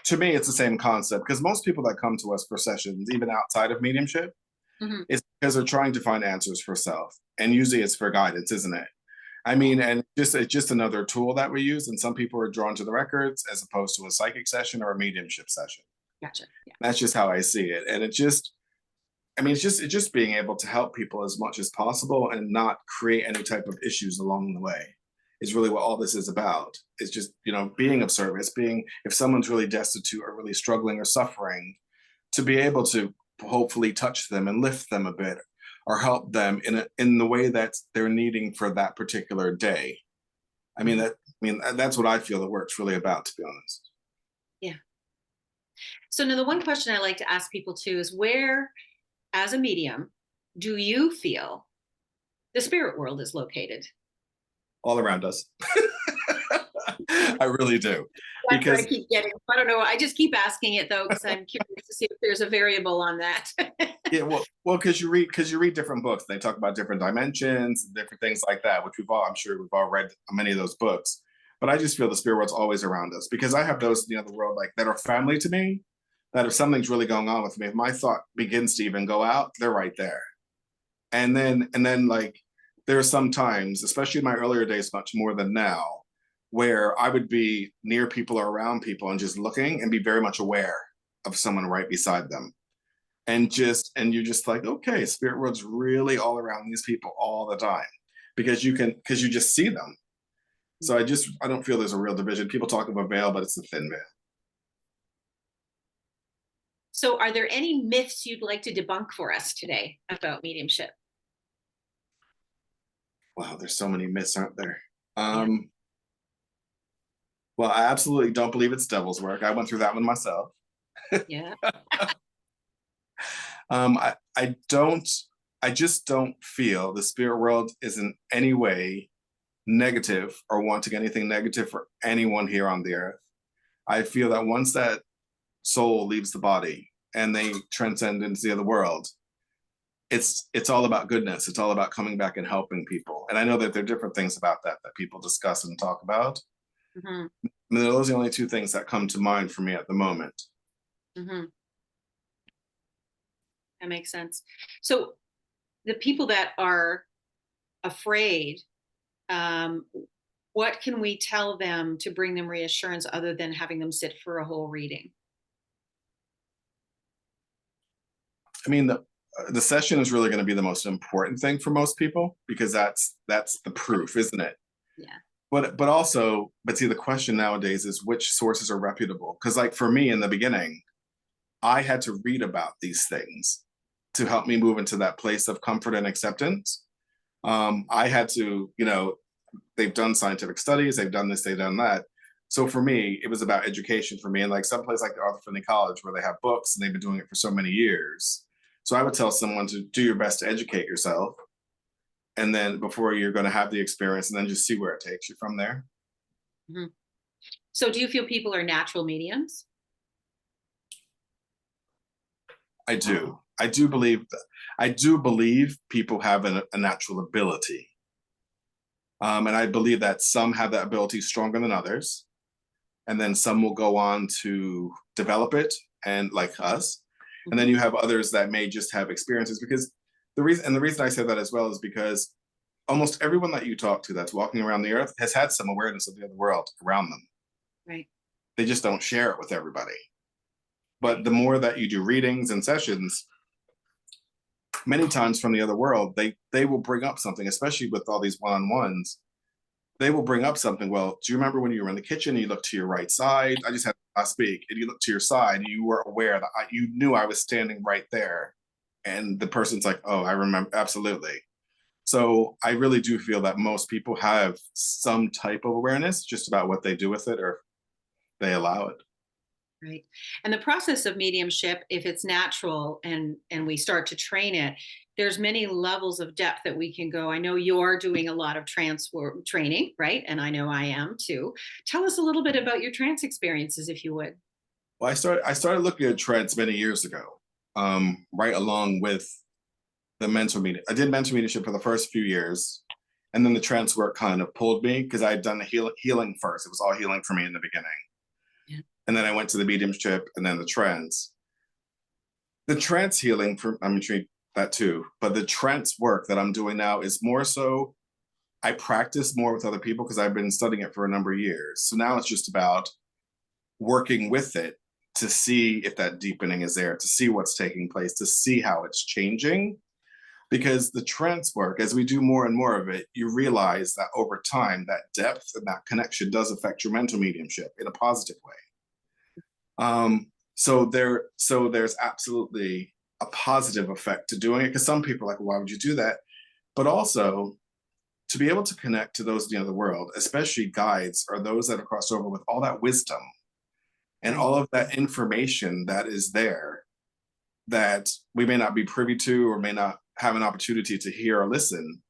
to me, it's the same concept because most people that come to us for sessions, even outside of mediumship, Mhm. it's because they're trying to find answers for self. And usually it's for guidance, isn't it? I mean, and it's just another tool that we use. And some people are drawn to the records as opposed to a psychic session or a mediumship session. Gotcha. Yeah. That's just how I see it. And it's just being able to help people as much as possible and not create any type of issues along the way is really what all this is about. It's just, being of service, being, if someone's really destitute or really struggling or suffering, to be able to hopefully touch them and lift them a bit or help them in the way that they're needing for that particular day. That's what I feel the work's really about, to be honest. Yeah. So now the one question I like to ask people too is, where, as a medium, do you feel the spirit world is located? All around us. I really do. That's what I Because keep getting. I don't know. I just keep asking it though, because I'm curious to see if there's a variable on that. yeah, well, because you read different books. They talk about different dimensions, different things like that, which I'm sure we've all read many of those books. But I just feel the spirit world's always around us because I have those, the world like that are family to me. That if something's really going on with me, if my thought begins to even go out, they're right there. And then like there are some times, especially in my earlier days, much more than now, where I would be near people or around people and just looking and be very much aware of someone right beside them. And you're just like, okay, spirit world's really all around these people all the time because you just see them. So I don't feel there's a real division. People talk about veil, but it's a thin veil. So are there any myths you'd like to debunk for us today about mediumship? Wow, there's so many myths, aren't there? Yeah. Well, I absolutely don't believe it's devil's work. I went through that one myself. Yeah. I just don't feel the spirit world is in any way negative or wanting anything negative for anyone here on the earth. I feel that once that soul leaves the body and they transcend into the other world, it's all about goodness. It's all about coming back and helping people. And I know that there are different things about that people discuss and talk about. Mm-hmm. I mean, those are the only two things that come to mind for me at the moment. Mm-hmm. That makes sense. So the people that are afraid, what can we tell them to bring them reassurance other than having them sit for a whole reading? I mean, the session is really going to be the most important thing for most people because that's the proof, isn't it? Yeah. But see, the question nowadays is which sources are reputable? Because like for me in the beginning, I had to read about these things to help me move into that place of comfort and acceptance. I had to, they've done scientific studies, they've done this, they've done that. So for me, it was about education for me. And like someplace like the Arthur Finney College where they have books and they've been doing it for so many years. So I would tell someone to do your best to educate yourself. And then before you're going to have the experience and then just see where it takes you from there. Mm-hmm. So do you feel people are natural mediums? I do. I do believe that. I do believe people have a natural ability. And I believe that some have that ability stronger than others. And then some will go on to develop it, and like us. And then you have others that may just have experiences, because the reason I say that as well is because almost everyone that you talk to that's walking around the earth has had some awareness of the other world around them. Right. They just don't share it with everybody. But the more that you do readings and sessions, many times from the other world, they will bring up something, especially with all these one-on-ones. They will bring up something. Well, do you remember when you were in the kitchen and you looked to your right side? I just had to speak, and you looked to your side, and you were aware that you knew I was standing right there. And the person's like, oh, I remember, absolutely. So I really do feel that most people have some type of awareness, just about what they do with it, or they allow it. Right. And the process of mediumship, if it's natural and we start to train it, there's many levels of depth that we can go. I know you're doing a lot of trance training, right? And I know I am too. Tell us a little bit about your trance experiences, if you would. Well, I started looking at trance many years ago, right along with the mental media. I did mental mediumship for the first few years, and then the trance work kind of pulled me, because I had done the healing first. It was all healing for me in the beginning. Yeah. And then I went to the mediumship and then the trance. The trance healing, I'm treating that too, but the trance work that I'm doing now is more so, I practice more with other people because I've been studying it for a number of years. So now it's just about working with it to see if that deepening is there, to see what's taking place, to see how it's changing. Because the trance work, as we do more and more of it, you realize that over time, that depth and that connection does affect your mental mediumship in a positive way. So there's absolutely a positive effect to doing it, because some people are like, well, why would you do that? But also to be able to connect to those in the other world, especially guides or those that have crossed over with all that wisdom and all of that information that is there that we may not be privy to or may not have an opportunity to hear or listen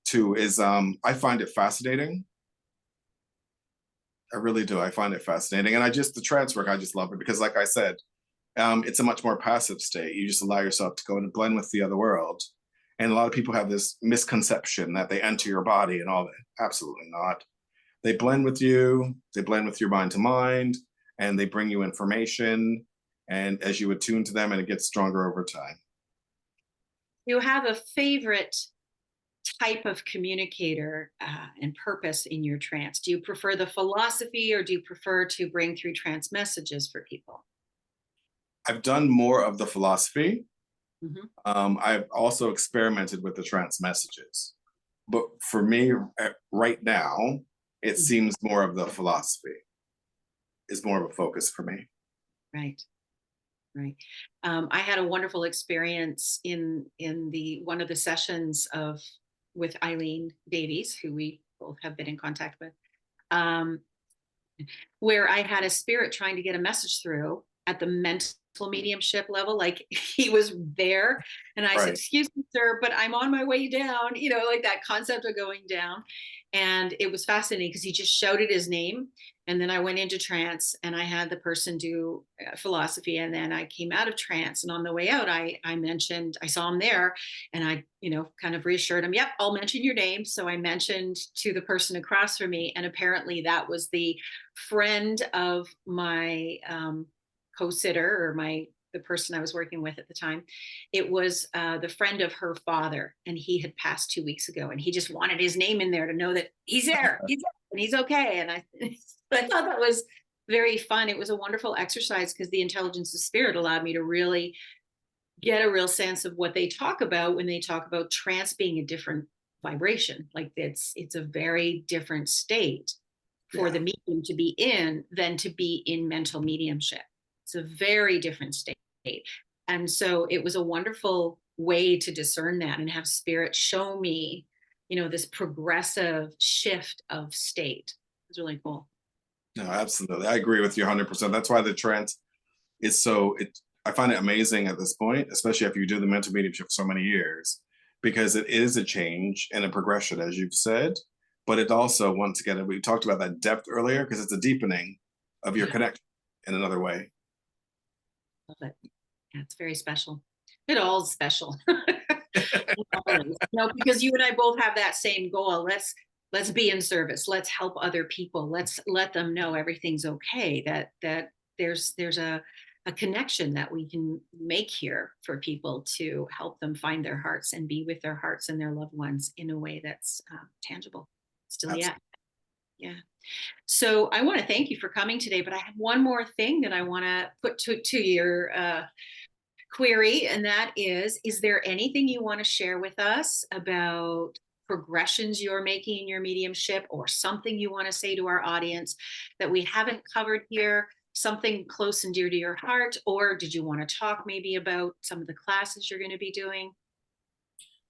to, is I find it fascinating. I really do. I find it fascinating. And the trance work, I just love it because, like I said, it's a much more passive state. You just allow yourself to go and blend with the other world. And a lot of people have this misconception that they enter your body and all that. Absolutely not. They blend with you, they blend with your mind to mind, and they bring you information. And as you attune to them, and it gets stronger over time. You have a favorite type of communicator and purpose in your trance? Do you prefer the philosophy, or do you prefer to bring through trance messages for people? I've done more of the philosophy. Mm-hmm. I've also experimented with the trance messages. But for me, right now, it seems more of the philosophy is more of a focus for me. Right. Right. I had a wonderful experience in the one of the sessions with Eileen Davies, who we both have been in contact with, where I had a spirit trying to get a message through at the mental mediumship level. Like, he was there, and I said, "Excuse me, sir, but I'm on my way down." Like that concept of going down. And it was fascinating because he just shouted his name. And then I went into trance, and I had the person do philosophy. And then I came out of trance. And on the way out, I mentioned, I saw him there, and I, kind of reassured him, yep, I'll mention your name. So I mentioned to the person across from me. And apparently that was the friend of my co-sitter, or the person I was working with at the time. It was the friend of her father, and he had passed 2 weeks ago, and he just wanted his name in there to know that he's there, and he's okay. And I thought that was very fun. It was a wonderful exercise because the intelligence of spirit allowed me to really get a real sense of what they talk about when they talk about trance being a different vibration. Like, it's a very different state for the medium to be in than to be in mental mediumship. It's a very different state. And so it was a wonderful way to discern that and have spirit show me, this progressive shift of state. It was really cool. No, absolutely. I agree with you 100%. That's why the trance is I find it amazing at this point, especially after you do the mental mediumship for so many years, because it is a change and a progression, as you've said. But it also, once again, we talked about that depth earlier, because it's a deepening of your connection in another way. Love it. Yeah, it's very special. It all is special. Always. Because you and I both have that same goal. Let's be in service. Let's help other people. Let's let them know everything's okay. That there's a connection that we can make here for people to help them find their hearts and be with their hearts and their loved ones in a way that's tangible. Still yet. Yeah. So I want to thank you for coming today, but I have one more thing that I want to put to your query, and that is there anything you want to share with us about progressions you're making in your mediumship, or something you want to say to our audience that we haven't covered here, something close and dear to your heart? Or did you want to talk maybe about some of the classes you're going to be doing?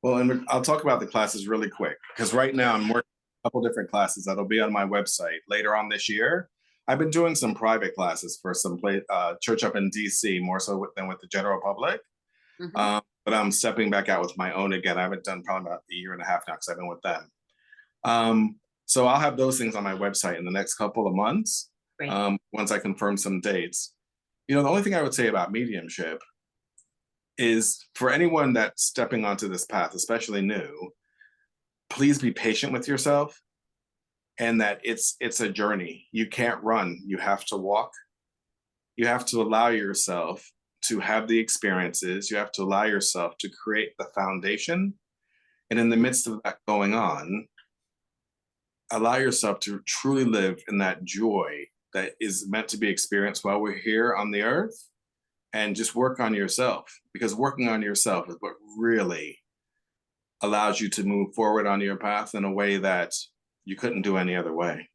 Well, and I'll talk about the classes really quick, because right now I'm working a couple different classes that'll be on my website later on this year. I've been doing some private classes for some church up in DC, more so than with the general public. Mm-hmm. But I'm stepping back out with my own again. I haven't done probably about a year and a half now because I've been with them. So I'll have those things on my website in the next couple of months. Right. Once I confirm some dates. The only thing I would say about mediumship is, for anyone that's stepping onto this path, especially new, please be patient with yourself, and that it's a journey. You can't run, you have to walk. You have to allow yourself to have the experiences. You have to allow yourself to create the foundation. And in the midst of that going on, allow yourself to truly live in that joy that is meant to be experienced while we're here on the earth, and just work on yourself, because working on yourself is what really allows you to move forward on your path in a way that you couldn't do any other way.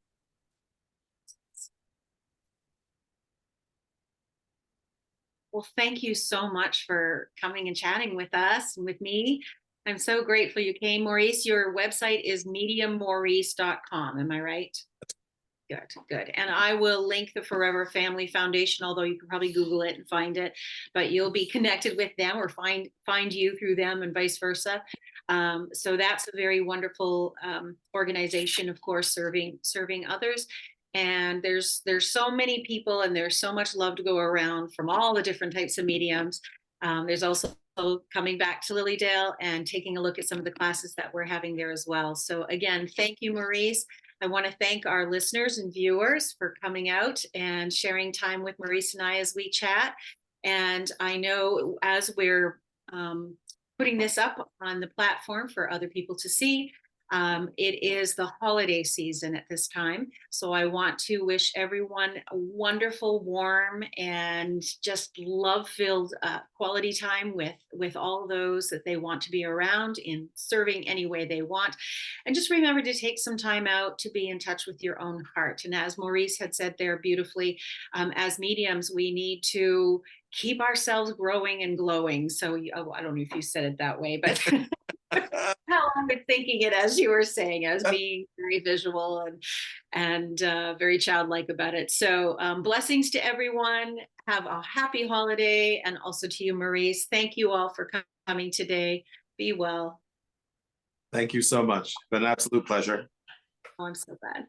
Well, thank you so much for coming and chatting with us and with me. I'm so grateful you came, Maurice. Your website is mediummaurice.com. Am I right? Good, good. And I will link the Forever Family Foundation, although you can probably Google it and find it, but you'll be connected with them, or find you through them, and vice versa. So that's a very wonderful organization, of course, serving others. And there's so many people, and there's so much love to go around from all the different types of mediums. There's also coming back to Lilydale and taking a look at some of the classes that we're having there as well. So again, thank you, Maurice. I want to thank our listeners and viewers for coming out and sharing time with Maurice and I as we chat. And I know, as we're putting this up on the platform for other people to see, it is the holiday season at this time. So I want to wish everyone a wonderful, warm, and just love-filled quality time with all those that they want to be around, in serving any way they want. And just remember to take some time out to be in touch with your own heart. And as Maurice had said there beautifully, as mediums, we need to keep ourselves growing and glowing. So I don't know if you said it that way, but how I've been thinking it as you were saying, as being very visual and very childlike about it. So blessings to everyone. Have a happy holiday. And also to you, Maurice. Thank you all for coming today. Be well. Thank you so much. It's been an absolute pleasure. Oh, I'm so glad.